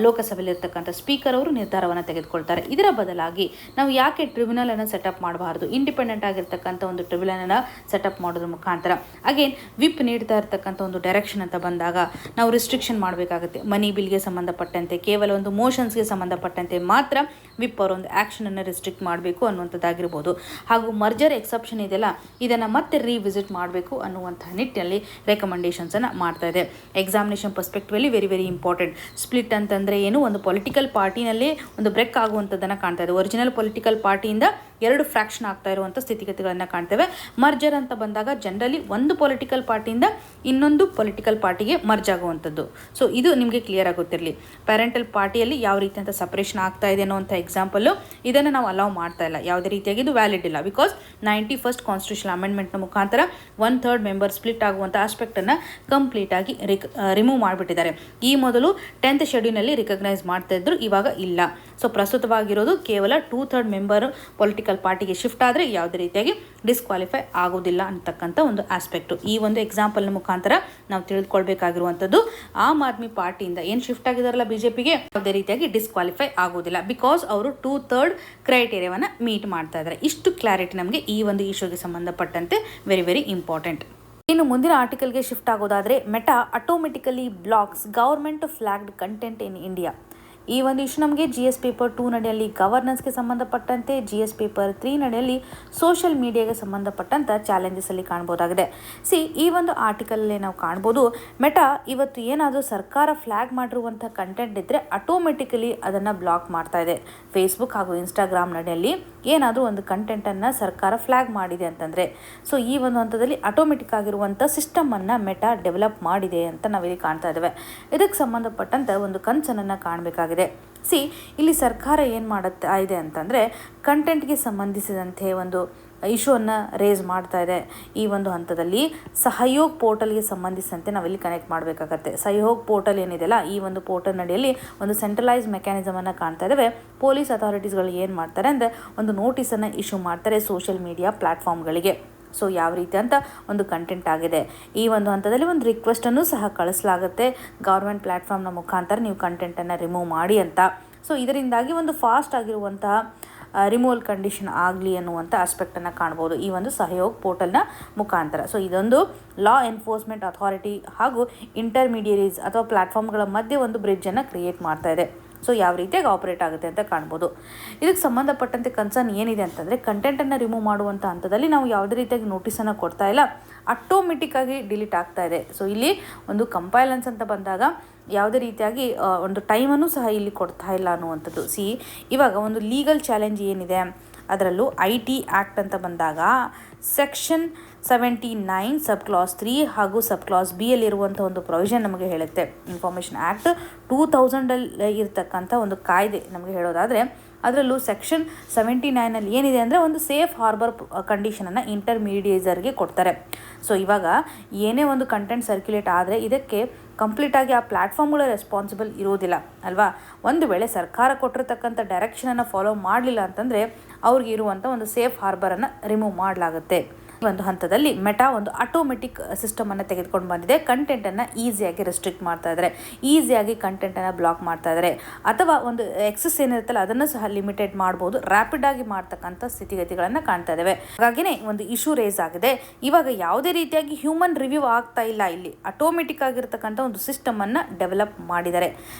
ಲೋಕಸಭೆಯಲ್ಲಿರ್ತಕ್ಕಂಥ ಸ್ಪೀಕರ್ ಅವರು ನಿರ್ಧಾರವನ್ನು ತೆಗೆದುಕೊಳ್ತಾರೆ. ಇದರ ಬದಲಾಗಿ ನಾವು ಯಾಕೆ ಟ್ರಿಬ್ಯುನಲನ್ನು ಸೆಟಪ್ ಮಾಡಬಾರ್ದು? ಇಂಡಿಪೆಂಡೆಂಟ್ ಆಗಿರ್ತಕ್ಕಂಥ ಒಂದು ಟ್ರಿಬ್ಯುನಲನ್ನು ಸೆಟಪ್ ಮಾಡೋದ್ರ ಮುಖಾಂತರ ಅಗೇನ್ ವಿಪ್ ನೀಡ್ತಾ ಇರ್ತಕ್ಕಂಥ ಒಂದು ಡೈರೆಕ್ಷನ್ ಅಂತ ಬಂದಾಗ ನಾವು ರಿಸ್ಟ್ರಿಕ್ಷನ್ ಮಾಡಬೇಕಾಗುತ್ತೆ. ಮನಿ ಬಿಲ್ಗೆ ಸಂಬಂಧಪಟ್ಟಂತೆ ಕೇವಲ ಒಂದು ಮೋಷನ್ಸ್ಗೆ ಸಂಬಂಧಪಟ್ಟಂತೆ ಮಾತ್ರ ವಿಪ್ ಅವರ ಒಂದು ಆ್ಯಕ್ಷನನ್ನು ರಿಸ್ಟ್ರಿಕ್ಟ್ ಮಾಡಬೇಕು ಅನ್ನುವಂಥದ್ದಾಗಿರ್ಬೋದು. ಹಾಗೂ ಮರ್ಜರ್ ಎಕ್ಸೆಪ್ಷನ್ ಇದೆಯಲ್ಲ, ಇದನ್ನು ಮತ್ತೆ ರಿವಿಸಿಟ್ ಮಾಡಬೇಕು ಅನ್ನುವಂಥ ನಿಟ್ಟಿನಲ್ಲಿ ರೆಕಮೆಂಡೇಷನ್ಸನ್ನು ಮಾಡ್ತಾ ಇದೆ. Examination perspectively very very important. Split ಅಂತಂದರೆ ಏನು? ಒಂದು ಪೊಲಿಟಿಕಲ್ ಪಾರ್ಟಿನಲ್ಲೇ ಒಂದು ಬ್ರೇಕ್ ಆಗುವಂಥದ್ದನ್ನು ಕಾಣ್ತಾ ಇದೆ. ಒರಿಜಿನಲ್ ಪೊಲಿಟಿಕಲ್ ಪಾರ್ಟಿಯಿಂದ 2 ಫ್ರಾಕ್ಷನ್ ಆಗ್ತಾ ಇರುವಂಥ ಸ್ಥಿತಿಗತಿಗಳನ್ನು ಕಾಣ್ತೇವೆ. ಮರ್ಜರ್ ಅಂತ ಬಂದಾಗ ಜನರಲಿ ಒಂದು ಪೊಲಿಟಿಕಲ್ ಪಾರ್ಟಿಯಿಂದ ಇನ್ನೊಂದು ಪೊಲಿಟಿಕಲ್ ಪಾರ್ಟಿಗೆ ಮರ್ಜ್ ಆಗುವಂಥದ್ದು. ಸೊ ಇದು ನಿಮಗೆ ಕ್ಲಿಯರ್ ಆಗುತ್ತಿರಲಿ. ಪ್ಯಾರೆಂಟಲ್ ಪಾರ್ಟಿಯಲ್ಲಿ ಯಾವ ರೀತಿಯಂಥ ಸಪ್ರೇಷನ್ ಆಗ್ತಾ ಇದೆ ಅನ್ನೋಂಥ ಎಕ್ಸಾಂಪಲ್ಲು, ಇದನ್ನು ನಾವು ಅಲೌ ಮಾಡ್ತಾ ಇಲ್ಲ. ಯಾವುದೇ ರೀತಿಯಾಗಿ ಇದು ವ್ಯಾಲಿಡ್ ಇಲ್ಲ. ಬಿಕಾಸ್ 91st ಕಾನ್ಸ್ಟಿಟ್ಯೂಷನಲ್ ಅಮೆಂಡ್ಮೆಂಟ್ನ ಮುಖಾಂತರ 1/3 ಮೆಂಬರ್ ಸ್ಪ್ಲಿಟ್ ಆಗುವಂಥ ಆಸ್ಪೆಕ್ಟನ್ನು ಕಂಪ್ಲೀಟಾಗಿ ರಿಮೂವ್ ಮಾಡಿಬಿಟ್ಟಿದ್ದಾರೆ. ಈ ಮೊದಲು 10th ಶೆಡ್ಯೂಲ್ನಲ್ಲಿ ರಿಕಗ್ನೈಸ್ ಮಾಡ್ತಾ ಇದ್ರು, ಇವಾಗ ಇಲ್ಲ. ಸೊ ಪ್ರಸ್ತುತವಾಗಿರೋದು ಕೇವಲ 2/3 ಮೆಂಬರ್ ಪೊಲಿಟಿಕಲ್ ಪಾರ್ಟಿಗೆ ಶಿಫ್ಟ್ ಆದರೆ ಯಾವುದೇ ರೀತಿಯಾಗಿ ಡಿಸ್ಕ್ವಾಲಿಫೈ ಆಗೋದಿಲ್ಲ ಅಂತಕ್ಕಂಥ ಒಂದು ಆಸ್ಪೆಕ್ಟು. ಈ ಒಂದು ಎಕ್ಸಾಂಪಲ್ನ ಮುಖಾಂತರ ನಾವು ತಿಳಿದುಕೊಳ್ಬೇಕಾಗಿರುವಂಥದ್ದು, ಆಮ್ ಆದ್ಮಿ ಪಾರ್ಟಿಯಿಂದ ಏನು ಶಿಫ್ಟ್ ಆಗಿದಾರಲ್ಲ BJPಗೆ, ಯಾವುದೇ ರೀತಿಯಾಗಿ ಡಿಸ್ಕ್ವಾಲಿಫೈ ಆಗೋದಿಲ್ಲ. ಬಿಕಾಸ್ ಅವರು 2/3 ಕ್ರೈಟೇರಿಯಾವನ್ನು ಮೀಟ್ ಮಾಡ್ತಾ ಇದ್ದಾರೆ. ಇಷ್ಟು ಕ್ಲಾರಿಟಿ ನಮಗೆ ಈ ಒಂದು ಇಶ್ಯೂಗೆ ಸಂಬಂಧಪಟ್ಟಂತೆ ವೆರಿ ವೆರಿ ಇಂಪಾರ್ಟೆಂಟ್. ಇನ್ನು ಮುಂದಿನ ಆರ್ಟಿಕಲ್ಗೆ ಶಿಫ್ಟ್ ಆಗೋದಾದರೆ, Meta automatically blocks government flagged content in India. ಈ ಒಂದು ಇಶ್ಯೂ ನಮಗೆ GS ಪೇಪರ್ 2 ನಡೆಯಲ್ಲಿ ಗವರ್ನೆನ್ಸ್ಗೆ ಸಂಬಂಧಪಟ್ಟಂತೆ, GS ಪೇಪರ್ 3 ನಡೆಯಲ್ಲಿ ಸೋಷಿಯಲ್ ಮೀಡಿಯಾಗೆ ಸಂಬಂಧಪಟ್ಟಂಥ ಚಾಲೆಂಜಸಲ್ಲಿ ಕಾಣ್ಬೋದಾಗಿದೆ. ಈ ಒಂದು ಆರ್ಟಿಕಲಲ್ಲಿ ನಾವು ಕಾಣ್ಬೋದು, ಮೆಟಾ ಇವತ್ತು ಏನಾದರೂ ಸರ್ಕಾರ ಫ್ಲ್ಯಾಗ್ ಮಾಡಿರುವಂಥ ಕಂಟೆಂಟ್ ಇದ್ದರೆ ಆಟೋಮೆಟಿಕಲಿ ಅದನ್ನು ಬ್ಲಾಕ್ ಮಾಡ್ತಾ ಇದೆ. ಫೇಸ್ಬುಕ್ ಹಾಗೂ ಇನ್ಸ್ಟಾಗ್ರಾಮ್ ನಡೆಯಲ್ಲಿ ಏನಾದರೂ ಒಂದು ಕಂಟೆಂಟನ್ನು ಸರ್ಕಾರ ಫ್ಲ್ಯಾಗ್ ಮಾಡಿದೆ ಅಂತಂದರೆ, ಸೊ ಈ ಒಂದು ಹಂತದಲ್ಲಿ ಆಟೋಮೆಟಿಕ್ ಆಗಿರುವಂಥ ಸಿಸ್ಟಮನ್ನು ಮೆಟಾ ಡೆವಲಪ್ ಮಾಡಿದೆ ಅಂತ ನಾವಿಲ್ಲಿ ಕಾಣ್ತಾ ಇದ್ದೇವೆ. ಇದಕ್ಕೆ ಸಂಬಂಧಪಟ್ಟಂಥ ಒಂದು ಕನ್ಸರ್ನನ್ನು ಕಾಣಬೇಕಾಗಿದೆ. ಇಲ್ಲಿ ಸರ್ಕಾರ ಏನು ಮಾಡುತ್ತಾ ಇದೆ ಅಂತಂದರೆ, ಕಂಟೆಂಟ್ಗೆ ಸಂಬಂಧಿಸಿದಂತೆ ಒಂದು ಇಶ್ಯೂವನ್ನು ರೇಸ್ ಮಾಡ್ತಾ ಇದೆ. ಈ ಒಂದು ಹಂತದಲ್ಲಿ ಸಹಯೋಗ್ ಪೋರ್ಟಲ್ಗೆ ಸಂಬಂಧಿಸಿದಂತೆ ನಾವಿಲ್ಲಿ ಕನೆಕ್ಟ್ ಮಾಡಬೇಕಾಗತ್ತೆ. ಸಹಯೋಗ್ ಪೋರ್ಟಲ್ ಏನಿದೆಯಲ್ಲ, ಈ ಒಂದು ಪೋರ್ಟಲ್ ನಡೆಯಲ್ಲಿ ಒಂದು ಸೆಂಟ್ರಲೈಸ್ ಮೆಕ್ಯಾನಿಸಮನ್ನು ಕಾಣ್ತಾ ಇದ್ದೇವೆ. ಪೊಲೀಸ್ ಅಥಾರಿಟೀಸ್ಗಳು ಏನು ಮಾಡ್ತಾರೆ ಅಂದರೆ, ಒಂದು ನೋಟಿಸನ್ನು ಇಶ್ಯೂ ಮಾಡ್ತಾರೆ ಸೋಷಿಯಲ್ ಮೀಡಿಯಾ ಪ್ಲ್ಯಾಟ್ಫಾರ್ಮ್ಗಳಿಗೆ. ಸೊ ಯಾವ ರೀತಿ ಅಂತ ಒಂದು ಕಂಟೆಂಟ್ ಆಗಿದೆ. ಈ ಒಂದು ಹಂತದಲ್ಲಿ ಒಂದು ರಿಕ್ವೆಸ್ಟನ್ನು ಸಹ ಕಳಿಸಲಾಗುತ್ತೆ ಗೌರ್ಮೆಂಟ್ ಪ್ಲ್ಯಾಟ್ಫಾರ್ಮ್ನ ಮುಖಾಂತರ, ನೀವು ಕಂಟೆಂಟನ್ನು ರಿಮೂವ್ ಮಾಡಿ ಅಂತ. ಸೊ ಇದರಿಂದಾಗಿ ಒಂದು ಫಾಸ್ಟ್ ಆಗಿರುವಂತಹ ರಿಮೂವಲ್ ಕಂಡೀಷನ್ ಆಗಲಿ ಅನ್ನುವಂಥ ಆಸ್ಪೆಕ್ಟನ್ನು ಕಾಣ್ಬೋದು ಈ ಒಂದು ಸಹಯೋಗ್ ಪೋರ್ಟಲ್ನ ಮುಖಾಂತರ. ಸೊ ಇದೊಂದು ಲಾ ಎನ್ಫೋರ್ಸ್ಮೆಂಟ್ ಅಥಾರಿಟಿ ಹಾಗೂ ಇಂಟರ್ಮೀಡಿಯರೀಸ್ ಅಥವಾ ಪ್ಲ್ಯಾಟ್ಫಾರ್ಮ್ಗಳ ಮಧ್ಯೆ ಒಂದು ಬ್ರಿಡ್ಜನ್ನು ಕ್ರಿಯೇಟ್ ಮಾಡ್ತಾ ಇದೆ. ಸೊ ಯಾವ ರೀತಿಯಾಗಿ ಆಪರೇಟ್ ಆಗುತ್ತೆ ಅಂತ ಕಾಣ್ಬೋದು. ಇದಕ್ಕೆ ಸಂಬಂಧಪಟ್ಟಂತೆ ಕನ್ಸರ್ನ್ ಏನಿದೆ ಅಂತಂದರೆ, ಕಂಟೆಂಟನ್ನು ರಿಮೂವ್ ಮಾಡುವಂಥ ಹಂತದಲ್ಲಿ ನಾವು ಯಾವುದೇ ರೀತಿಯಾಗಿ ನೋಟಿಸನ್ನು ಕೊಡ್ತಾ ಇಲ್ಲ, ಆಟೋಮೆಟಿಕ್ಕಾಗಿ ಡಿಲೀಟ್ ಆಗ್ತಾ ಇದೆ. ಸೊ ಇಲ್ಲಿ ಒಂದು ಕಂಪೈಲೆನ್ಸ್ ಅಂತ ಬಂದಾಗ ಯಾವುದೇ ರೀತಿಯಾಗಿ ಒಂದು ಟೈಮನ್ನು ಸಹ ಇಲ್ಲಿ ಕೊಡ್ತಾ ಇಲ್ಲ ಅನ್ನುವಂಥದ್ದು. ಇವಾಗ ಒಂದು ಲೀಗಲ್ ಚಾಲೆಂಜ್ ಏನಿದೆ ಅದರಲ್ಲೂ IT ಆ್ಯಕ್ಟ್ ಅಂತ ಬಂದಾಗ ಸೆಕ್ಷನ್ 79 ಸಬ್ ಕ್ಲಾಸ್ 3 ಹಾಗೂ ಸಬ್ ಕ್ಲಾಸ್ ಬಿ ಯಲ್ಲಿರುವಂಥ ಒಂದು ಪ್ರೊವಿಷನ್ ನಮಗೆ ಹೇಳುತ್ತೆ. ಇನ್ಫಾರ್ಮೇಷನ್ ಆ್ಯಕ್ಟ್ 2000 ಇರ್ತಕ್ಕಂಥ ಒಂದು ಕಾಯ್ದೆ ನಮಗೆ ಹೇಳೋದಾದರೆ, ಅದರಲ್ಲೂ ಸೆಕ್ಷನ್ 79 ಏನಿದೆ ಅಂದರೆ ಒಂದು ಸೇಫ್ ಹಾರ್ಬರ್ ಕಂಡೀಷನನ್ನು ಇಂಟರ್ಮೀಡಿಯೇಟರ್ಗೆ ಕೊಡ್ತಾರೆ. ಸೊ ಇವಾಗ ಏನೇ ಒಂದು ಕಂಟೆಂಟ್ ಸರ್ಕ್ಯುಲೇಟ್ ಆದರೆ ಇದಕ್ಕೆ ಕಂಪ್ಲೀಟಾಗಿ ಆ ಪ್ಲ್ಯಾಟ್ಫಾರ್ಮ್ಗಳ ರೆಸ್ಪಾನ್ಸಿಬಲ್ ಇರೋದಿಲ್ಲ ಅಲ್ವಾ. ಒಂದು ವೇಳೆ ಸರ್ಕಾರ ಕೊಟ್ಟಿರ್ತಕ್ಕಂಥ ಡೈರೆಕ್ಷನನ್ನು ಫಾಲೋ ಮಾಡಲಿಲ್ಲ ಅಂತಂದರೆ ಅವ್ರಿಗೆ ಇರುವಂಥ ಒಂದು ಸೇಫ್ ಹಾರ್ಬರನ್ನು ರಿಮೂವ್ ಮಾಡಲಾಗುತ್ತೆ. ಒಂದು ಹಂತದಲ್ಲಿ ಮೆಟಾ ಒಂದು ಆಟೋಮೆಟಿಕ್ ಸಿಸ್ಟಮನ್ನು ತೆಗೆದುಕೊಂಡು ಬಂದಿದೆ. ಕಂಟೆಂಟನ್ನು ಈಸಿಯಾಗಿ ರೆಸ್ಟ್ರಿಕ್ಟ್ ಮಾಡ್ತಾ ಇದ್ದಾರೆ, ಈಸಿಯಾಗಿ ಕಂಟೆಂಟನ್ನು ಬ್ಲಾಕ್ ಮಾಡ್ತಾ ಇದ್ದಾರೆ, ಅಥವಾ ಒಂದು ಎಕ್ಸಸ್ ಏನಿರುತ್ತಲ್ಲ ಅದನ್ನು ಸಹ ಲಿಮಿಟೆಡ್ ಮಾಡ್ಬೋದು, ರ್ಯಾಪಿಡ್ ಆಗಿ ಮಾಡ್ತಕ್ಕಂಥ ಸ್ಥಿತಿಗತಿಗಳನ್ನು ಕಾಣ್ತಾ ಇದ್ದಾವೆ. ಹಾಗಾಗಿನೇ ಒಂದು ಇಶ್ಯೂ ರೇಸ್ ಆಗಿದೆ. ಇವಾಗ ಯಾವುದೇ ರೀತಿಯಾಗಿ ಹ್ಯೂಮನ್ ರಿವ್ಯೂ ಆಗ್ತಾ ಇಲ್ಲ, ಇಲ್ಲಿ ಆಟೋಮೆಟಿಕ್ ಆಗಿರ್ತಕ್ಕಂಥ ಒಂದು ಸಿಸ್ಟಮನ್ನು ಡೆವಲಪ್ ಮಾಡಿದ್ದಾರೆ.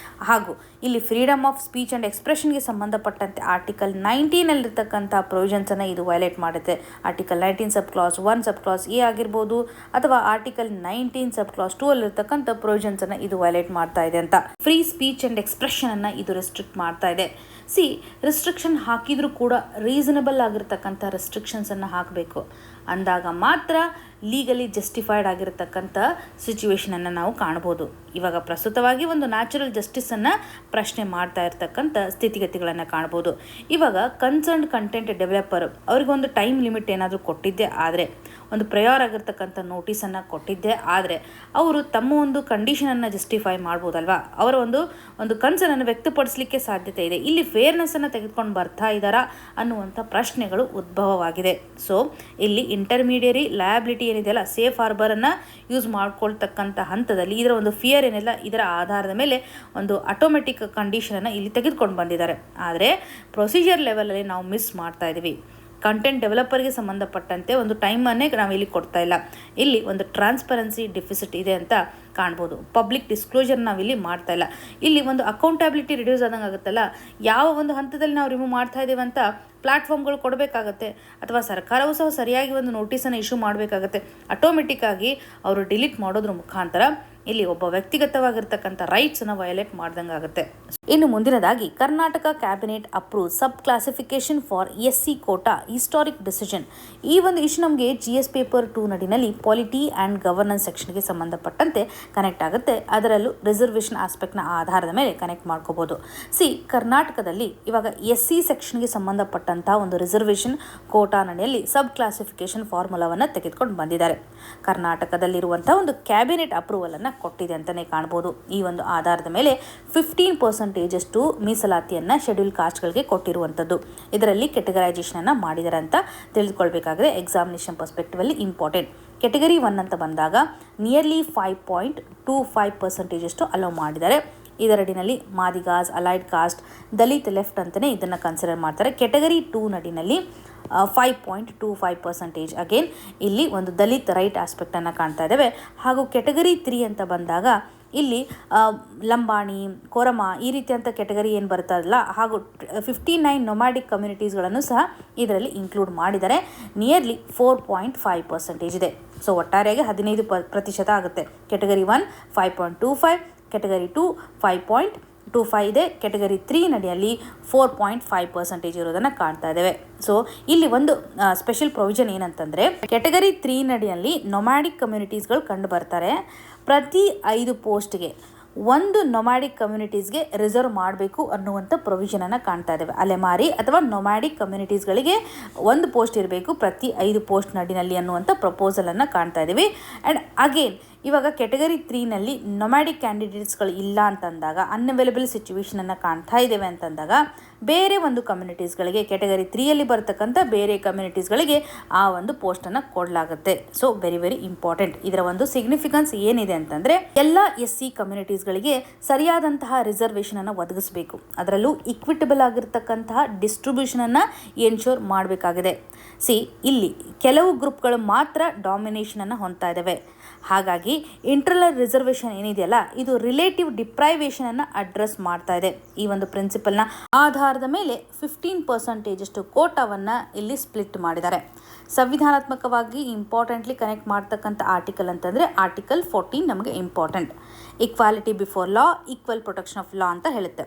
ಹಾಗೂ ಇಲ್ಲಿ ಫ್ರೀಡಮ್ ಆಫ್ ಸ್ಪೀಚ್ ಆ್ಯಂಡ್ ಎಕ್ಸ್ಪ್ರೆಷನ್ಗೆ ಸಂಬಂಧಪಟ್ಟಂತೆ ಆರ್ಟಿಕಲ್ 19 ಪ್ರೊವಿಷನ್ಸನ್ನು ಇದು ವೈಲೇಟ್ ಮಾಡುತ್ತೆ. Article 19 sub class 1 sub class A ಆಗಿರ್ಬೋದು, ಅಥವಾ ಆರ್ಟಿಕಲ್ 19 ಸಬ್ ಕ್ಲಾಸ್ 2 ಅಲ್ಲಿರ್ತಕ್ಕಂಥ ಪ್ರೊವಿಷನ್ಸನ್ನು ಇದು ವೈಲೇಟ್ ಮಾಡ್ತಾ ಇದೆ ಅಂತ. ಫ್ರೀ ಸ್ಪೀಚ್ ಆ್ಯಂಡ್ ಎಕ್ಸ್ಪ್ರೆಷನನ್ನು ಇದು ರೆಸ್ಟ್ರಿಕ್ಟ್ ಮಾಡ್ತಾ ಇದೆ. ರಿಸ್ಟ್ರಿಕ್ಷನ್ ಹಾಕಿದರೂ ಕೂಡ ರೀಸನಬಲ್ ಆಗಿರ್ತಕ್ಕಂಥ ರೆಸ್ಟ್ರಿಕ್ಷನ್ಸನ್ನು ಹಾಕಬೇಕು. ಅಂದಾಗ ಮಾತ್ರ ಲೀಗಲಿ ಜಸ್ಟಿಫೈಡ್ ಆಗಿರತಕ್ಕಂಥ ಸಿಚುವೇಶನನ್ನು ನಾವು ಕಾಣ್ಬೋದು. ಇವಾಗ ಪ್ರಸ್ತುತವಾಗಿ ಒಂದು ನ್ಯಾಚುರಲ್ ಜಸ್ಟಿಸನ್ನು ಪ್ರಶ್ನೆ ಮಾಡ್ತಾ ಇರ್ತಕ್ಕಂಥ ಸ್ಥಿತಿಗತಿಗಳನ್ನು ಕಾಣ್ಬೋದು. ಇವಾಗ ಕನ್ಸರ್ನ್ಡ್ ಕಂಟೆಂಟ್ ಡೆವಲಪರ್ ಅವರಿಗೊಂದು ಟೈಮ್ ಲಿಮಿಟ್ ಏನಾದರೂ ಕೊಟ್ಟಿದ್ದೇ ಆದರೆ, ಒಂದು ಪ್ರಯರ್ ಆಗಿರ್ತಕ್ಕಂಥ ನೋಟಿಸನ್ನು ಕೊಟ್ಟಿದ್ದೇ ಆದರೆ, ಅವರು ತಮ್ಮ ಒಂದು ಕಂಡೀಷನನ್ನು ಜಸ್ಟಿಫೈ ಮಾಡ್ಬೋದಲ್ವಾ. ಅವರ ಒಂದು ಕನ್ಸರ್ನನ್ನು ವ್ಯಕ್ತಪಡಿಸಲಿಕ್ಕೆ ಸಾಧ್ಯತೆ ಇದೆ. ಇಲ್ಲಿ ಫೇರ್ನೆಸ್ಸನ್ನು ತೆಗೆದುಕೊಂಡು ಬರ್ತಾ ಇದ್ದಾರಾ ಅನ್ನುವಂಥ ಪ್ರಶ್ನೆಗಳು ಉದ್ಭವವಾಗಿದೆ. ಸೊ ಇಲ್ಲಿ ಇಂಟರ್ಮೀಡಿಯರಿ ಲಯಬಿಲಿಟಿ ಏನಿದೆಯಲ್ಲ, ಸೇಫ್ ಹಾರ್ಬರನ್ನು ಯೂಸ್ ಮಾಡ್ಕೊಳ್ತಕ್ಕಂಥ ಹಂತದಲ್ಲಿ ಇದರ ಒಂದು ಫಿಯರ್ ಏನಿಲ್ಲ, ಇದರ ಆಧಾರದ ಮೇಲೆ ಒಂದು ಆಟೋಮೆಟಿಕ್ ಕಂಡೀಷನನ್ನು ಇಲ್ಲಿ ತೆಗೆದುಕೊಂಡು ಬಂದಿದ್ದಾರೆ. ಆದರೆ ಪ್ರೊಸೀಜರ್ ಲೆವೆಲಲ್ಲಿ ನಾವು ಮಿಸ್ ಮಾಡ್ತಾ ಇದ್ದೀವಿ. ಕಂಟೆಂಟ್ ಡೆವಲಪರ್ಗೆ ಸಂಬಂಧಪಟ್ಟಂತೆ ಒಂದು ಟೈಮನ್ನೇ ನಾವು ಇಲ್ಲಿ ಕೊಡ್ತಾ ಇಲ್ಲ. ಇಲ್ಲಿ ಒಂದು ಟ್ರಾನ್ಸ್ಪರೆನ್ಸಿ ಡಿಫಿಸಿಟ್ ಇದೆ ಅಂತ ಕಾಣ್ಬೋದು. ಪಬ್ಲಿಕ್ ಡಿಸ್ಕ್ಲೋಜರ್ ನಾವಿಲ್ಲಿ ಮಾಡ್ತಾ ಇಲ್ಲ. ಇಲ್ಲಿ ಒಂದು ಅಕೌಂಟಬಿಲಿಟಿ ರಿಡ್ಯೂಸ್ ಆದಂಗೆ ಆಗುತ್ತಲ್ಲ, ಯಾವ ಒಂದು ಹಂತದಲ್ಲಿ ನಾವು ರಿಮೂವ್ ಮಾಡ್ತಾ ಇದ್ದೇವೆ ಅಂತ ಪ್ಲಾಟ್ಫಾರ್ಮ್ಗಳು ಕೊಡಬೇಕಾಗತ್ತೆ, ಅಥವಾ ಸರ್ಕಾರವೂ ಸಹ ಸರಿಯಾಗಿ ಒಂದು ನೋಟಿಸನ್ನು ಇಶ್ಯೂ ಮಾಡಬೇಕಾಗತ್ತೆ. ಆಟೋಮೆಟಿಕ್ಕಾಗಿ ಅವರು ಡಿಲೀಟ್ ಮಾಡೋದ್ರ ಮುಖಾಂತರ ಇಲ್ಲಿ ಒಬ್ಬ ವ್ಯಕ್ತಿಗತವಾಗಿರ್ತಕ್ಕಂಥ ರೈಟ್ಸನ್ನು ವಯೋಲೇಟ್ ಮಾಡ್ದಂಗೆ ಆಗುತ್ತೆ. ಇನ್ನು ಮುಂದಿನದಾಗಿ Karnataka cabinet approve sub classification for SC quota historic decision. ಈ ಒಂದು ಇಶ್ಯೂ ನಮಗೆ GS ಪೇಪರ್ 2 ನಡಿನಲ್ಲಿ ಪಾಲಿಟಿ ಆ್ಯಂಡ್ ಗವರ್ನೆನ್ಸ್ ಸೆಕ್ಷನ್ಗೆ ಸಂಬಂಧಪಟ್ಟಂತೆ ಕನೆಕ್ಟ್ ಆಗುತ್ತೆ. ಅದರಲ್ಲೂ ರಿಸರ್ವೇಷನ್ ಆಸ್ಪೆಕ್ಟ್ನ ಆಧಾರದ ಮೇಲೆ ಕನೆಕ್ಟ್ ಮಾಡ್ಕೋಬೋದು. ಕರ್ನಾಟಕದಲ್ಲಿ ಇವಾಗ SC ಸೆಕ್ಷನ್ಗೆ ಸಂಬಂಧಪಟ್ಟಂಥ ಒಂದು ರಿಸರ್ವೇಷನ್ ಕೋಟಾ ನಡಿಯಲ್ಲಿ ಸಬ್ ಕ್ಲಾಸಿಫಿಕೇಶನ್ ಫಾರ್ಮುಲಾವನ್ನು ತೆಗೆದುಕೊಂಡು ಬಂದಿದ್ದಾರೆ. ಕರ್ನಾಟಕದಲ್ಲಿರುವಂಥ ಒಂದು ಕ್ಯಾಬಿನೆಟ್ ಅಪ್ರೂವಲನ್ನು ಕೊಟ್ಟಿದೆ ಅಂತಲೇ ಕಾಣ್ಬೋದು. ಈ ಒಂದು ಆಧಾರದ ಮೇಲೆ 15% ಮೀಸಲಾತಿಯನ್ನು ಶೆಡ್ಯೂಲ್ ಕಾಸ್ಟ್ಗಳಿಗೆ ಕೊಟ್ಟಿರುವಂಥದ್ದು. ಇದರಲ್ಲಿ ಕೆಟಗರೈಸೇಷನನ್ನು ಮಾಡಿದ್ದಾರೆ ಅಂತ ತಿಳಿದುಕೊಳ್ಬೇಕಾಗಿದೆ. ಎಕ್ಸಾಮಿನೇಷನ್ ಪರ್ಸ್ಪೆಕ್ಟಿವಲ್ಲಿ ಇಂಪಾರ್ಟೆಂಟ್. ಕೆಟಗರಿ 1 ಅಂತ ಬಂದಾಗ ನಿಯರ್ಲಿ 5.25% ಅಲೋ ಮಾಡಿದ್ದಾರೆ. ಇದರಡಿನಲ್ಲಿ Madigas, allied caste, Dalit left ಅಂತಲೇ ಇದನ್ನು ಕನ್ಸಿಡರ್ ಮಾಡ್ತಾರೆ. ಕೆಟಗರಿ 2 ನಡಿನಲ್ಲಿ 5.25%. ಅಗೇನ್ ಇಲ್ಲಿ ಒಂದು ದಲಿತ್ ರೈಟ್ ಆಸ್ಪೆಕ್ಟನ್ನು ಕಾಣ್ತಾ ಇದ್ದೇವೆ. ಹಾಗೂ ಕೆಟಗರಿ 3 ಅಂತ ಬಂದಾಗ ಇಲ್ಲಿ ಲಂಬಾಣಿ, ಕೊರಮ ಈ ರೀತಿಯಂಥ ಕೆಟಗರಿ ಏನು ಬರ್ತದಲ್ಲ, ಹಾಗೂ 59 ನೊಮ್ಯಾಡಿಕ್ ಕಮ್ಯುನಿಟೀಸ್ಗಳನ್ನು ಸಹ ಇದರಲ್ಲಿ ಇನ್ಕ್ಲೂಡ್ ಮಾಡಿದ್ದಾರೆ. ನಿಯರ್ಲಿ 4.5% ಇದೆ. ಸೊ ಒಟ್ಟಾರೆಯಾಗಿ 15% ಆಗುತ್ತೆ. ಕೆಟಗರಿ 1 5.25, ಕೆಟಗರಿ 2 5.25 ಇದೆ. ಕೆಟಗರಿ 3 ನಡಿಯಲ್ಲಿ 4.5% ಇರೋದನ್ನು ಕಾಣ್ತಾ ಇದ್ದೇವೆ. ಸೊ ಇಲ್ಲಿ ಒಂದು ಸ್ಪೆಷಲ್ ಪ್ರೊವಿಷನ್ ಏನಂತಂದರೆ, ಕೆಟಗರಿ 3 ನಡಿಯಲ್ಲಿ ನೊಮ್ಯಾಡಿಕ್ ಕಮ್ಯುನಿಟೀಸ್ಗಳು ಕಂಡು ಬರ್ತಾರೆ. ಪ್ರತಿ 5 ಪೋಸ್ಟ್ಗೆ ಒಂದು ನೊಮ್ಯಾಡಿಕ್ ಕಮ್ಯುನಿಟೀಸ್ಗೆ ರಿಸರ್ವ್ ಮಾಡಬೇಕು ಅನ್ನುವಂಥ ಪ್ರೊವಿಷನನ್ನು ಕಾಣ್ತಾ ಇದ್ದೇವೆ. ಅಲೆಮಾರಿ ಅಥವಾ ನೊಮ್ಯಾಡಿಕ್ ಕಮ್ಯುನಿಟೀಸ್ಗಳಿಗೆ ಒಂದು ಪೋಸ್ಟ್ ಇರಬೇಕು ಪ್ರತಿ 5 ಪೋಸ್ಟ್ ನಡಿನಲ್ಲಿ ಅನ್ನುವಂಥ ಪ್ರಪೋಸಲನ್ನು ಕಾಣ್ತಾ ಇದ್ದೀವಿ. ಆ್ಯಂಡ್ ಅಗೇನ್ ಇವಾಗ ಕೆಟಗರಿ 3 ನಲ್ಲಿ ನೊಮ್ಯಾಡಿಕ್ ಕ್ಯಾಂಡಿಡೇಟ್ಸ್ಗಳು ಇಲ್ಲ ಅಂತಂದಾಗ, ಅನ್ಅವೈಲಬಲ್ ಸಿಚುವೇಶನನ್ನು ಕಾಣ್ತಾ ಇದ್ದೇವೆ ಅಂತಂದಾಗ, ಬೇರೆ ಒಂದು ಕಮ್ಯುನಿಟೀಸ್ಗಳಿಗೆ ಕೆಟಗರಿ 3ಯಲ್ಲಿ ಬರ್ತಕ್ಕಂಥ ಬೇರೆ ಕಮ್ಯುನಿಟೀಸ್ಗಳಿಗೆ ಆ ಒಂದು ಪೋಸ್ಟನ್ನು ಕೊಡಲಾಗುತ್ತೆ. So very very important. ಇದರ ಒಂದು ಸಿಗ್ನಿಫಿಕೆನ್ಸ್ ಏನಿದೆ ಅಂತಂದರೆ, ಎಲ್ಲ SC ಕಮ್ಯುನಿಟೀಸ್ಗಳಿಗೆ ಸರಿಯಾದಂತಹ ರಿಸರ್ವೇಷನನ್ನು ಒದಗಿಸಬೇಕು. ಅದರಲ್ಲೂ ಇಕ್ವಿಟಬಲ್ ಆಗಿರ್ತಕ್ಕಂತಹ ಡಿಸ್ಟ್ರಿಬ್ಯೂಷನನ್ನು ಎನ್ಶೋರ್ ಮಾಡಬೇಕಾಗಿದೆ. ಇಲ್ಲಿ ಕೆಲವು ಗ್ರೂಪ್ಗಳು ಮಾತ್ರ ಡಾಮಿನೇಷನನ್ನು ಹೊಂದ್ತಾ ಇದ್ದಾವೆ. ಹಾಗಾಗಿ ಇಂಟರ್ನಲ್ ರಿಸರ್ವೇಷನ್ ಏನಿದೆಯಲ್ಲ, ಇದು ರಿಲೇಟಿವ್ ಡಿಪ್ರೈವೇಷನನ್ನು ಅಡ್ರೆಸ್ ಮಾಡ್ತಾ ಇದೆ. ಈ ಒಂದು ಪ್ರಿನ್ಸಿಪಲ್ನ ಆಧಾರದ ಮೇಲೆ 15% ಕೋಟಾವನ್ನು ಇಲ್ಲಿ ಸ್ಪ್ಲಿಟ್ ಮಾಡಿದ್ದಾರೆ. ಸಂವಿಧಾನಾತ್ಮಕವಾಗಿ ಇಂಪಾರ್ಟೆಂಟ್ಲಿ ಕನೆಕ್ಟ್ ಮಾಡ್ತಕ್ಕಂಥ ಆರ್ಟಿಕಲ್ ಅಂತಂದರೆ ಆರ್ಟಿಕಲ್ 14 ನಮಗೆ important. Equality before law, equal protection of law ಅಂತ ಹೇಳುತ್ತೆ.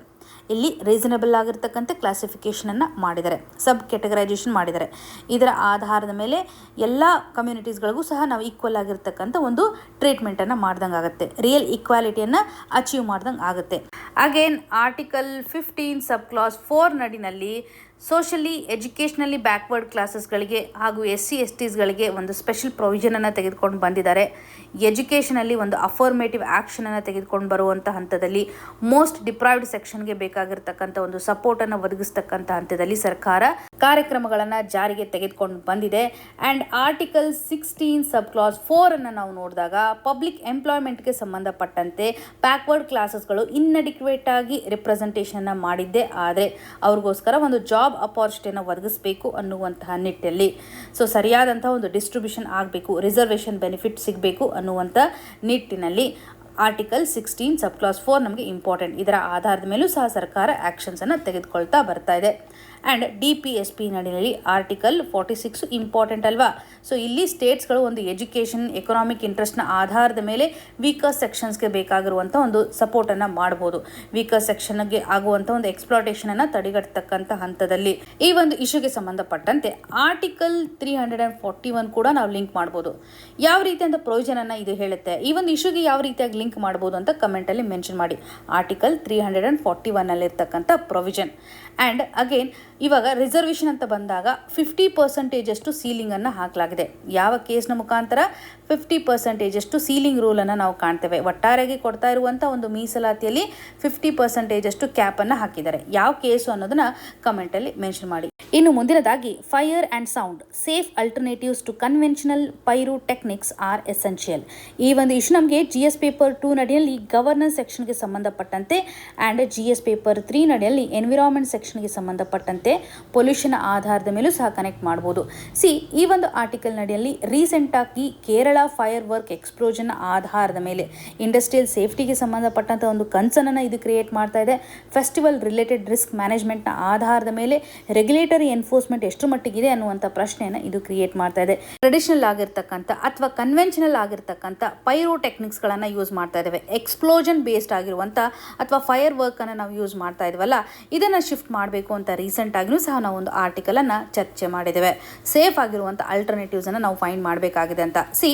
ಇಲ್ಲಿ ರೀಸನಬಲ್ ಆಗಿರ್ತಕ್ಕಂಥ ಕ್ಲಾಸಿಫಿಕೇಷನನ್ನು ಮಾಡಿದ್ದಾರೆ, ಸಬ್ ಕೆಟಗರೈಸೇಷನ್ ಮಾಡಿದ್ದಾರೆ. ಇದರ ಆಧಾರದ ಮೇಲೆ ಎಲ್ಲ ಕಮ್ಯುನಿಟೀಸ್ಗಳಿಗೂ ಸಹ ನಾವು ಈಕ್ವಲ್ ಆಗಿರ್ತಕ್ಕಂಥ ಒಂದು ಟ್ರೀಟ್ಮೆಂಟನ್ನು ಮಾಡ್ದಂಗೆ ಆಗುತ್ತೆ, ರಿಯಲ್ ಈಕ್ವಾಲಿಟಿಯನ್ನು ಅಚೀವ್ ಮಾಡ್ದಂಗೆ ಆಗುತ್ತೆ. ಅಗೇನ್ ಆರ್ಟಿಕಲ್ 15 ಸಬ್ ಕ್ಲಾಸ್ 4 ನಡಿನಲ್ಲಿ ಸೋಷಲಿ ಎಜುಕೇಷನಲ್ಲಿ ಬ್ಯಾಕ್ವರ್ಡ್ ಕ್ಲಾಸಸ್ಗಳಿಗೆ ಹಾಗೂ SC/STಸ್ಗಳಿಗೆ ಒಂದು ಸ್ಪೆಷಲ್ ಪ್ರೊವಿಷನನ್ನು ತೆಗೆದುಕೊಂಡು ಬಂದಿದ್ದಾರೆ. ಎಜುಕೇಷನಲ್ಲಿ ಒಂದು ಅಫರ್ಮೇಟಿವ್ ಆ್ಯಕ್ಷನನ್ನು ತೆಗೆದುಕೊಂಡು ಬರುವಂಥ ಹಂತದಲ್ಲಿ ಮೋಸ್ಟ್ ಡಿಪ್ರೈವ್ಡ್ ಸೆಕ್ಷನ್ಗೆ ಬೇಕಾಗಿರ್ತಕ್ಕಂಥ ಒಂದು ಸಪೋರ್ಟನ್ನು ಒದಗಿಸ್ತಕ್ಕಂಥ ಹಂತದಲ್ಲಿ ಸರ್ಕಾರ ಕಾರ್ಯಕ್ರಮಗಳನ್ನು ಜಾರಿಗೆ ತೆಗೆದುಕೊಂಡು ಬಂದಿದೆ. ಆ್ಯಂಡ್ ಆರ್ಟಿಕಲ್ 16 ಸಬ್ ಕ್ಲಾಸ್ 4 ನಾವು ನೋಡಿದಾಗ ಪಬ್ಲಿಕ್ ಎಂಪ್ಲಾಯ್ಮೆಂಟ್ಗೆ ಸಂಬಂಧಪಟ್ಟಂತೆ ಬ್ಯಾಕ್ವರ್ಡ್ ಕ್ಲಾಸಸ್ಗಳು ಇನ್ಅಡಿಕ್ವೇಟ್ ಆಗಿ ರಿಪ್ರೆಸೆಂಟೇಷನ್ನ ಮಾಡಿದ್ದೆ, ಆದರೆ ಅವ್ರಿಗೋಸ್ಕರ ಒಂದು ಜಾಬ್ ಅಪಾರ್ಚುನಿಟಿಯನ್ನು ಒದಗಿಸಬೇಕು ಅನ್ನುವಂತಹ ನಿಟ್ಟಿನಲ್ಲಿ ಸರಿಯಾದಂಥ ಒಂದು ಡಿಸ್ಟ್ರಿಬ್ಯೂಷನ್ ಆಗಬೇಕು, ರಿಸರ್ವೇಷನ್ ಬೆನಿಫಿಟ್ ಸಿಗಬೇಕು ಅನ್ನುವಂಥ ನಿಟ್ಟಿನಲ್ಲಿ ಆರ್ಟಿಕಲ್ 16 ಸಬ್ ಕ್ಲಾಸ್ 4 ನಮಗೆ ಇಂಪಾರ್ಟೆಂಟ್. ಇದರ ಆಧಾರದ ಮೇಲೂ ಸಹ ಸರ್ಕಾರ ಆ್ಯಕ್ಷನ್ಸನ್ನು ತೆಗೆದುಕೊಳ್ತಾ ಬರ್ತಾ ಇದೆ. ಆ್ಯಂಡ್ DPSP ನಡಿನಲ್ಲಿ ಆರ್ಟಿಕಲ್ 46 ಇಂಪಾರ್ಟೆಂಟ್ ಅಲ್ವಾ. ಇಲ್ಲಿ ಸ್ಟೇಟ್ಸ್ಗಳು ಒಂದು ಎಜುಕೇಷನ್ ಎಕನಾಮಿಕ್ ಇಂಟ್ರೆಸ್ಟ್ನ ಆಧಾರದ ಮೇಲೆ ವೀಕರ್ ಸೆಕ್ಷನ್ಸ್ಗೆ ಬೇಕಾಗಿರುವಂಥ ಒಂದು ಸಪೋರ್ಟನ್ನು ಮಾಡ್ಬೋದು. ವೀಕರ್ ಸೆಕ್ಷನ್ಗೆ ಆಗುವಂಥ ಒಂದು ಎಕ್ಸ್ಪ್ಲಾಟೇಷನನ್ನು ತಡೆಗಟ್ಟತಕ್ಕಂಥ ಹಂತದಲ್ಲಿ ಈ ಒಂದು ಇಶ್ಯೂಗೆ ಸಂಬಂಧಪಟ್ಟಂತೆ ಆರ್ಟಿಕಲ್ 341 ಕೂಡ ನಾವು ಲಿಂಕ್ ಮಾಡ್ಬೋದು. ಯಾವ ರೀತಿಯಾದ ಪ್ರೊವಿಷನನ್ನು ಇದು ಹೇಳುತ್ತೆ, ಈ ಒಂದು ಇಶ್ಯೂಗೆ ಯಾವ ರೀತಿಯಾಗಿ ಲಿಂಕ್ ಮಾಡ್ಬೋದು ಅಂತ ಕಮೆಂಟಲ್ಲಿ ಮೆನ್ಷನ್ ಮಾಡಿ. Article 341 provision. ಆ್ಯಂಡ್ ಅಗೇನ್ ಇವಾಗ ರಿಸರ್ವೇಷನ್ ಅಂತ ಬಂದಾಗ 50% ಸೀಲಿಂಗನ್ನು ಹಾಕಲಾಗಿದೆ. ಯಾವ ಕೇಸ್ನ ಮುಖಾಂತರ 50% ಸೀಲಿಂಗ್ ರೂಲನ್ನು ನಾವು ಕಾಣ್ತೇವೆ. ಒಟ್ಟಾರೆಯಾಗಿ ಕೊಡ್ತಾ ಇರುವಂಥ ಒಂದು ಮೀಸಲಾತಿಯಲ್ಲಿ 50% ಕ್ಯಾಪನ್ನು ಹಾಕಿದ್ದಾರೆ. ಯಾವ ಕೇಸು ಅನ್ನೋದನ್ನು ಕಮೆಂಟಲ್ಲಿ ಮೆನ್ಷನ್ ಮಾಡಿ. ಇನ್ನು ಮುಂದಿನದಾಗಿ fire and sound safe alternatives to conventional pyrotechnics are essential. ಈ ಒಂದು ಇಶ್ಯೂ ನಮಗೆ GS ಪೇಪರ್ 2 ನಡಿಯಲ್ಲಿ ಗವರ್ನೆನ್ಸ್ ಸೆಕ್ಷನ್ಗೆ ಸಂಬಂಧಪಟ್ಟಂತೆ ಆ್ಯಂಡ್ GS ಪೇಪರ್ 3 ನಡಿಯಲ್ಲಿ ಎನ್ವಿರಾನ್ಮೆಂಟ್ ಸೆಕ್ಷನ್ಗೆ ಸಂಬಂಧಪಟ್ಟಂತೆ ಪೊಲ್ಯೂಷನ್ ಆಧಾರದ ಮೇಲೂ ಸಹ ಕನೆಕ್ಟ್ ಮಾಡ್ಬೋದು. ಈ ಒಂದು ಆರ್ಟಿಕಲ್ ನಡಿಯಲ್ಲಿ ರೀಸೆಂಟಾಗಿ ಕೇರಳ ಫೈರ್ ವರ್ಕ್ ಎಕ್ಸ್ಪ್ಲೋಷನ್ ಆಧಾರದ ಮೇಲೆ ಇಂಡಸ್ಟ್ರಿಯಲ್ ಸೇಫ್ಟಿಗೆ ಸಂಬಂಧಪಟ್ಟಂಥ ಒಂದು ಕನ್ಸರ್ನನ್ನು ಇದು ಕ್ರಿಯೇಟ್ ಮಾಡ್ತಾ ಇದೆ. ಫೆಸ್ಟಿವಲ್ ರಿಲೇಟೆಡ್ ರಿಸ್ಕ್ ಮ್ಯಾನೇಜ್ಮೆಂಟ್ನ ಆಧಾರದ ಮೇಲೆ ರೆಗ್ಯುಲೇಟರಿ ಎನ್ಫೋರ್ಸ್ಮೆಂಟ್ ಎಷ್ಟು ಮಟ್ಟಿಗಿದೆ ಅನ್ನುವಂಥ ಪ್ರಶ್ನೆಯನ್ನು ಇದು ಕ್ರಿಯೇಟ್ ಮಾಡ್ತಾ ಇದೆ. ಟ್ರೆಡಿಷನಲ್ ಆಗಿರ್ತಕ್ಕಂಥ ಅಥವಾ ಕನ್ವೆನ್ಷನಲ್ ಆಗಿರ್ತಕ್ಕಂಥ ಪೈರೋಟೆಕ್ನಿಕ್ಸ್ಗಳನ್ನು ಯೂಸ್ ಮಾಡ್ತಾ ಇದ್ದೇವೆ. ಎಕ್ಸ್ಪ್ಲೋಷನ್ ಬೇಸ್ಡ್ ಆಗಿರುವಂಥ ಅಥವಾ ಫೈರ್ ವರ್ಕನ್ನು ನಾವು ಯೂಸ್ ಮಾಡ್ತಾ ಇದ್ವಲ್ಲ, ಇದನ್ನು ಶಿಫ್ಟ್ ಮಾಡಬೇಕು ಅಂತ ರೀಸೆಂಟ್ ಆಗಿಯೂ ಸಹ ನಾವು ಒಂದು ಆರ್ಟಿಕಲನ್ನು ಚರ್ಚೆ ಮಾಡಿದ್ದೇವೆ. ಸೇಫ್ ಆಗಿರುವಂಥ ಅಲ್ಟರ್ನೇಟಿವ್ಸನ್ನು ನಾವು ಫೈಂಡ್ ಮಾಡಬೇಕಾಗಿದೆ ಅಂತ.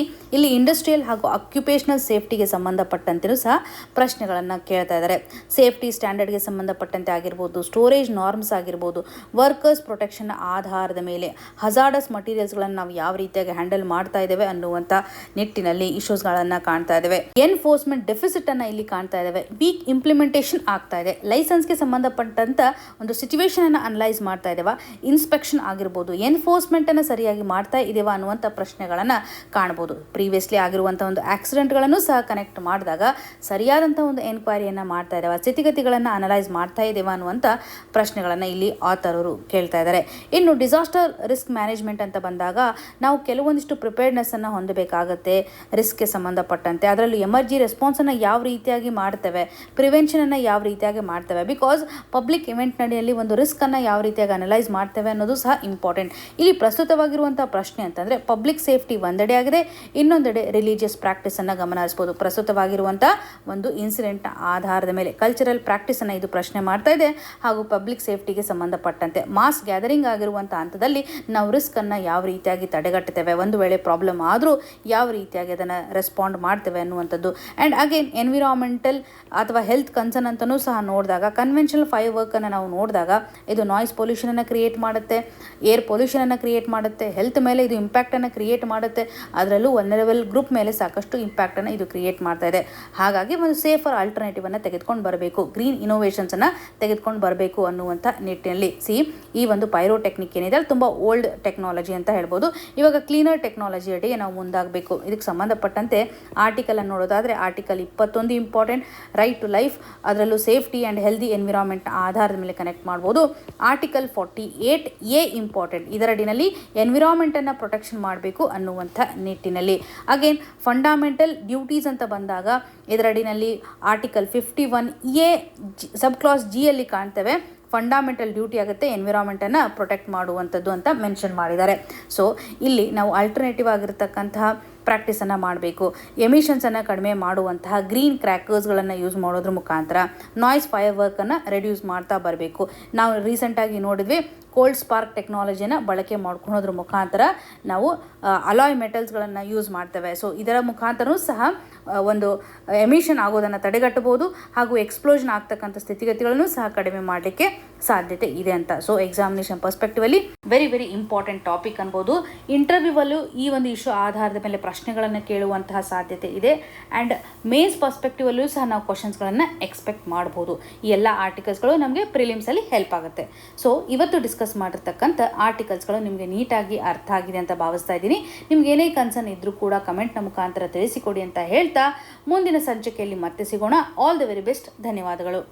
ಇಲ್ಲಿ ಇಂಡಸ್ಟ್ರಿಯಲ್ ಹಾಗೂ ಅಕ್ಯುಪೇಷನಲ್ ಸೇಫ್ಟಿಗೆ ಸಂಬಂಧಪಟ್ಟಂತೆಯೂ ಸಹ ಪ್ರಶ್ನೆಗಳನ್ನು ಕೇಳ್ತಾ ಇದ್ದಾರೆ. ಸೇಫ್ಟಿ ಸ್ಟ್ಯಾಂಡರ್ಡ್ಗೆ ಸಂಬಂಧಪಟ್ಟಂತೆ ಆಗಿರ್ಬೋದು, ಸ್ಟೋರೇಜ್ ನಾರ್ಮ್ಸ್ ಆಗಿರ್ಬೋದು, ವರ್ಕರ್ಸ್ ಪ್ರೊಟೆಕ್ಷನ್ ಆಧಾರದ ಮೇಲೆ ಹಜಾರ್ಡಸ್ ಮಟೀರಿಯಲ್ಸ್ಗಳನ್ನು ನಾವು ಯಾವ ರೀತಿಯಾಗಿ ಹ್ಯಾಂಡಲ್ ಮಾಡ್ತಾ ಇದ್ದೇವೆ ಅನ್ನುವಂಥ ನಿಟ್ಟಿನಲ್ಲಿ ಇಶ್ಯೂಸ್ಗಳನ್ನು ಕಾಣ್ತಾ ಇದ್ದೇವೆ. ಎನ್ಫೋರ್ಸ್ಮೆಂಟ್ ಡೆಫಿಸಿಟ್ ಅನ್ನು ಇಲ್ಲಿ ಕಾಣ್ತಾ ಇದ್ದೇವೆ. ವೀಕ್ ಇಂಪ್ಲಿಮೆಂಟೇಷನ್ ಆಗ್ತಾ ಇದೆ. ಲೈಸೆನ್ಸ್ಗೆ ಸಂಬಂಧಪಟ್ಟಂತ ಒಂದು ಸಿಚುವೇಶನ್ ಅನ್ನು ಅನಲೈಸ್ ಮಾಡ್ತಾ ಇದ್ದೇವೆ. ಇನ್ಸ್ಪೆಕ್ಷನ್ ಆಗಿರ್ಬೋದು, ಎನ್ಫೋರ್ಸ್ಮೆಂಟ್ ಅನ್ನು ಸರಿಯಾಗಿ ಮಾಡ್ತಾ ಇದ್ದೇವಾ ಅನ್ನುವಂಥ ಪ್ರಶ್ನೆಗಳನ್ನು ಕಾಣಬಹುದು. ಪ್ರೀವಿಯಸ್ಲಿ ಆಗಿರುವಂಥ ಒಂದು ಆಕ್ಸಿಡೆಂಟ್ಗಳನ್ನು ಸಹ ಕನೆಕ್ಟ್ ಮಾಡಿದಾಗ ಸರಿಯಾದಂಥ ಒಂದು ಎನ್ಕ್ವೈರಿಯನ್ನು ಮಾಡ್ತಾ ಇದ್ದೇವೆ, ಸ್ಥಿತಿಗತಿಗಳನ್ನು ಅನಲೈಸ್ ಮಾಡ್ತಾ ಇದ್ದೇವಾ ಅನ್ನುವಂಥ ಪ್ರಶ್ನೆಗಳನ್ನು ಇಲ್ಲಿ ಆಥರ್ ಅವರು ಕೇಳ್ತಾ ಇದ್ದಾರೆ. ಇನ್ನು ಡಿಸಾಸ್ಟರ್ ರಿಸ್ಕ್ ಮ್ಯಾನೇಜ್ಮೆಂಟ್ ಅಂತ ಬಂದಾಗ ನಾವು ಕೆಲವೊಂದಿಷ್ಟು ಪ್ರಿಪೇರ್ಡ್ನೆಸ್ ಅನ್ನು ಹೊಂದಬೇಕಾಗತ್ತೆ ರಿಸ್ಕ್ಗೆ ಸಂಬಂಧಪಟ್ಟಂತೆ. ಅದರಲ್ಲೂ ಎಮರ್ಜಿ ರೆಸ್ಪಾನ್ಸನ್ನು ಯಾವ ರೀತಿಯಾಗಿ ಮಾಡ್ತೇವೆ, ಪ್ರಿವೆನ್ಷನನ್ನು ಯಾವ ರೀತಿಯಾಗಿ ಮಾಡ್ತೇವೆ, ಬಿಕಾಸ್ ಪಬ್ಲಿಕ್ ಇವೆಂಟ್ ನಡೆಯಲ್ಲಿ ಒಂದು ರಿಸ್ಕನ್ನು ಯಾವ ರೀತಿಯಾಗಿ ಅನಲೈಸ್ ಮಾಡ್ತೇವೆ ಅನ್ನೋದು ಸಹ ಇಂಪಾರ್ಟೆಂಟ್. ಇಲ್ಲಿ ಪ್ರಸ್ತುತವಾಗಿರುವಂಥ ಪ್ರಶ್ನೆ ಅಂತಂದರೆ ಪಬ್ಲಿಕ್ ಸೇಫ್ಟಿ ಒಂದೆಡೆ ಆಗಿದೆ, ಇನ್ನೊಂದೆಡೆ ರಿಲಿಜಿಯಸ್ ಪ್ರಾಕ್ಟೀಸನ್ನು ಗಮನ ಹರಿಸ್ಬೋದು. ಪ್ರಸ್ತುತವಾಗಿರುವಂಥ ಒಂದು ಇನ್ಸಿಡೆಂಟ್ ಆಧಾರದ ಮೇಲೆ ಕಲ್ಚರಲ್ ಪ್ರಾಕ್ಟೀಸನ್ನು ಇದು ಪ್ರಶ್ನೆ ಮಾಡ್ತಾ ಇದೆ. ಹಾಗೂ ಪಬ್ಲಿಕ್ ಸೇಫ್ಟಿಗೆ ಸಂಬಂಧಪಟ್ಟಂತೆ ಮಾಸ್ ಗ್ಯಾದರಿಂಗ್ ಆಗಿರುವಂಥ ಹಂತದಲ್ಲಿ ನಾವು ರಿಸ್ಕನ್ನು ಯಾವ ರೀತಿಯಾಗಿ ತಡೆಗಟ್ಟುತ್ತೇವೆ, ಒಂದು ವೇಳೆ ಪ್ರಾಬ್ಲಮ್ ಆದರೂ ಯಾವ ರೀತಿಯಾಗಿ ಅದನ್ನು ರೆಸ್ಪಾಂಡ್ ಮಾಡ್ತೇವೆ ಅನ್ನುವಂಥದ್ದು. ಆ್ಯಂಡ್ ಅಗೇನ್ ಎನ್ವಿರಾನ್ಮೆಂಟಲ್ ಅಥವಾ ಹೆಲ್ತ್ ಕನ್ಸರ್ನ್ ಅಂತಲೂ ಸಹ ನೋಡಿದಾಗ ಕನ್ವೆನ್ಷನಲ್ ಫೈರ್ ವರ್ಕನ್ನು ನಾವು ನೋಡಿದಾಗ ಇದು ನಾಯ್ಸ್ ಪೊಲ್ಯೂಷನನ್ನು ಕ್ರಿಯೇಟ್ ಮಾಡುತ್ತೆ, ಏರ್ ಪೊಲ್ಯೂಷನನ್ನು ಕ್ರಿಯೇಟ್ ಮಾಡುತ್ತೆ, ಹೆಲ್ತ್ ಮೇಲೆ ಇದು ಇಂಪ್ಯಾಕ್ಟನ್ನು ಕ್ರಿಯೇಟ್ ಮಾಡುತ್ತೆ. ಅದರಲ್ಲೂ ವಲ್ನರಬಲ್ ಗ್ರೂಪ್ ಮೇಲೆ ಸಾಕಷ್ಟು ಇಂಪ್ಯಾಕ್ಟನ್ನು ಇದು ಕ್ರಿಯೇಟ್ ಮಾಡ್ತಾ ಇದೆ. ಹಾಗಾಗಿ ಒಂದು ಸೇಫರ್ ಆಲ್ಟರ್ನೇಟಿವನ್ನು ತೆಗೆದುಕೊಂಡು ಬರಬೇಕು, ಗ್ರೀನ್ ಇನೋವೇಷನ್ಸನ್ನು ತೆಗೆದುಕೊಂಡು ಬರಬೇಕು ಅನ್ನುವಂಥ ನಿಟ್ಟಿನಲ್ಲಿ ಈ ಒಂದು ಪೈರೋಟೆಕ್ನಿಕ್ ಏನಿದೆ ತುಂಬ ಓಲ್ಡ್ ಟೆಕ್ನಾಲಜಿ ಅಂತ ಹೇಳ್ಬೋದು. ಇವಾಗ ಕ್ಲೀನರ್ ಟೆಕ್ನಾಲಜಿ ಅಡಿಗೆ ನಾವು ಮುಂದಾಗಬೇಕು. ಇದಕ್ಕೆ ಸಂಬಂಧಪಟ್ಟಂತೆ ಆರ್ಟಿಕಲ್ ಅನ್ನು ನೋಡೋದಾದರೆ article 21 important, right to life, ಅದರಲ್ಲೂ ಸೇಫ್ಟಿ ಆ್ಯಂಡ್ ಹೆಲ್ದಿ ಎನ್ವಿರಾನ್ಮೆಂಟ್ ಆಧಾರದ ಮೇಲೆ ಕನೆಕ್ಟ್ ಮಾಡ್ಬೋದು. ಆರ್ಟಿಕಲ್ 48A ಇಂಪಾರ್ಟೆಂಟ್, ಇದರಡಿನಲ್ಲಿ ಎನ್ವಿರಾನ್ಮೆಂಟನ್ನು ಪ್ರೊಟೆಕ್ಷನ್ ಮಾಡಬೇಕು ಅನ್ನುವಂಥ ನಿಟ್ಟಿನಲ್ಲಿ. ಅಗೇನ್ ಫಂಡಮೆಂಟಲ್ ಡ್ಯೂಟೀಸ್ ಅಂತ ಬಂದಾಗ ಇದರಡಿನಲ್ಲಿ ಆರ್ಟಿಕಲ್ 51A ಸಬ್ ಕ್ಲಾಸ್ Gಯಲ್ಲಿ ಕಾಣ್ತೇವೆ. ಫಂಡಮೆಂಟಲ್ ಡ್ಯೂಟಿ ಆಗುತ್ತೆ ಎನ್ವಿರಾನ್ಮೆಂಟನ್ನು ಪ್ರೊಟೆಕ್ಟ್ ಮಾಡುವಂಥದ್ದು ಅಂತ ಮೆನ್ಷನ್ ಮಾಡಿದ್ದಾರೆ. ಇಲ್ಲಿ ನಾವು ಆಲ್ಟರ್ನೇಟಿವ್ ಆಗಿರ್ತಕ್ಕಂತಹ ಪ್ರಾಕ್ಟೀಸನ್ನು ಮಾಡಬೇಕು. ಎಮಿಷನ್ಸನ್ನು ಕಡಿಮೆ ಮಾಡುವಂತಹ ಗ್ರೀನ್ ಕ್ರ್ಯಾಕರ್ಸ್ಗಳನ್ನು ಯೂಸ್ ಮಾಡೋದ್ರ ಮುಖಾಂತರ ನಾಯ್ಸ್ ಫೈರ್ ವರ್ಕನ್ನು ರೆಡ್ಯೂಸ್ ಮಾಡ್ತಾ ಬರಬೇಕು. ನಾವು ರೀಸೆಂಟಾಗಿ ನೋಡಿದ್ವಿ ಕೋಲ್ಡ್ ಸ್ಪಾರ್ಕ್ ಟೆಕ್ನಾಲಜಿಯನ್ನು ಬಳಕೆ ಮಾಡ್ಕೊಳೋದ್ರ ಮುಖಾಂತರ ನಾವು ಅಲಾಯ್ ಮೆಟಲ್ಸ್ಗಳನ್ನು ಯೂಸ್ ಮಾಡ್ತೇವೆ. ಸೊ ಇದರ ಮುಖಾಂತರನೂ ಸಹ ಒಂದು ಎಮಿಷನ್ ಆಗೋದನ್ನು ತಡೆಗಟ್ಟಬಹುದು ಹಾಗೂ ಎಕ್ಸ್ಪ್ಲೋಷನ್ ಆಗ್ತಕ್ಕಂಥ ಸ್ಥಿತಿಗತಿಗಳನ್ನು ಸಹ ಕಡಿಮೆ ಮಾಡಲಿಕ್ಕೆ ಸಾಧ್ಯತೆ ಇದೆ ಅಂತ. So examination perspectively very very important topic ಅನ್ಬೋದು. ಇಂಟರ್ವ್ಯೂವಲ್ಲೂ ಈ ಒಂದು ಇಶ್ಯೂ ಆಧಾರದ ಮೇಲೆ ಪ್ರಶ್ನೆಗಳನ್ನು ಕೇಳುವಂತಹ ಸಾಧ್ಯತೆ ಇದೆ. ಆ್ಯಂಡ್ ಮೇನ್ಸ್ ಪರ್ಸ್ಪೆಕ್ಟಿವಲ್ಲೂ ಸಹ ನಾವು ಕ್ವಶನ್ಸ್ಗಳನ್ನು ಎಕ್ಸ್ಪೆಕ್ಟ್ ಮಾಡ್ಬೋದು. ಈ ಎಲ್ಲ ಆರ್ಟಿಕಲ್ಸ್ಗಳು ನಮಗೆ ಪ್ರಿಲಿಮ್ಸಲ್ಲಿ ಹೆಲ್ಪ್ ಆಗುತ್ತೆ. ಸೊ ಇವತ್ತು ಡಿಸ್ಕಸ್ ಮಾಡಿರ್ತಕ್ಕಂಥ ಆರ್ಟಿಕಲ್ಸ್ಗಳು ನಿಮಗೆ ನೀಟಾಗಿ ಅರ್ಥ ಆಗಿದೆ ಅಂತ ಭಾವಿಸ್ತಾ ಇದ್ದೀನಿ. ನಿಮ್ಗೆ ಏನೇ ಕನ್ಸರ್ನ್ ಇದ್ರೂ ಕೂಡ ಕಮೆಂಟ್ನ ಮುಖಾಂತರ ತಿಳಿಸಿಕೊಡಿ ಅಂತ ಹೇಳ್ತಾ ಮುಂದಿನ ಸಂಚಿಕೆಯಲ್ಲಿ ಮತ್ತೆ ಸಿಗೋಣ. All the very best. ಧನ್ಯವಾದಗಳು.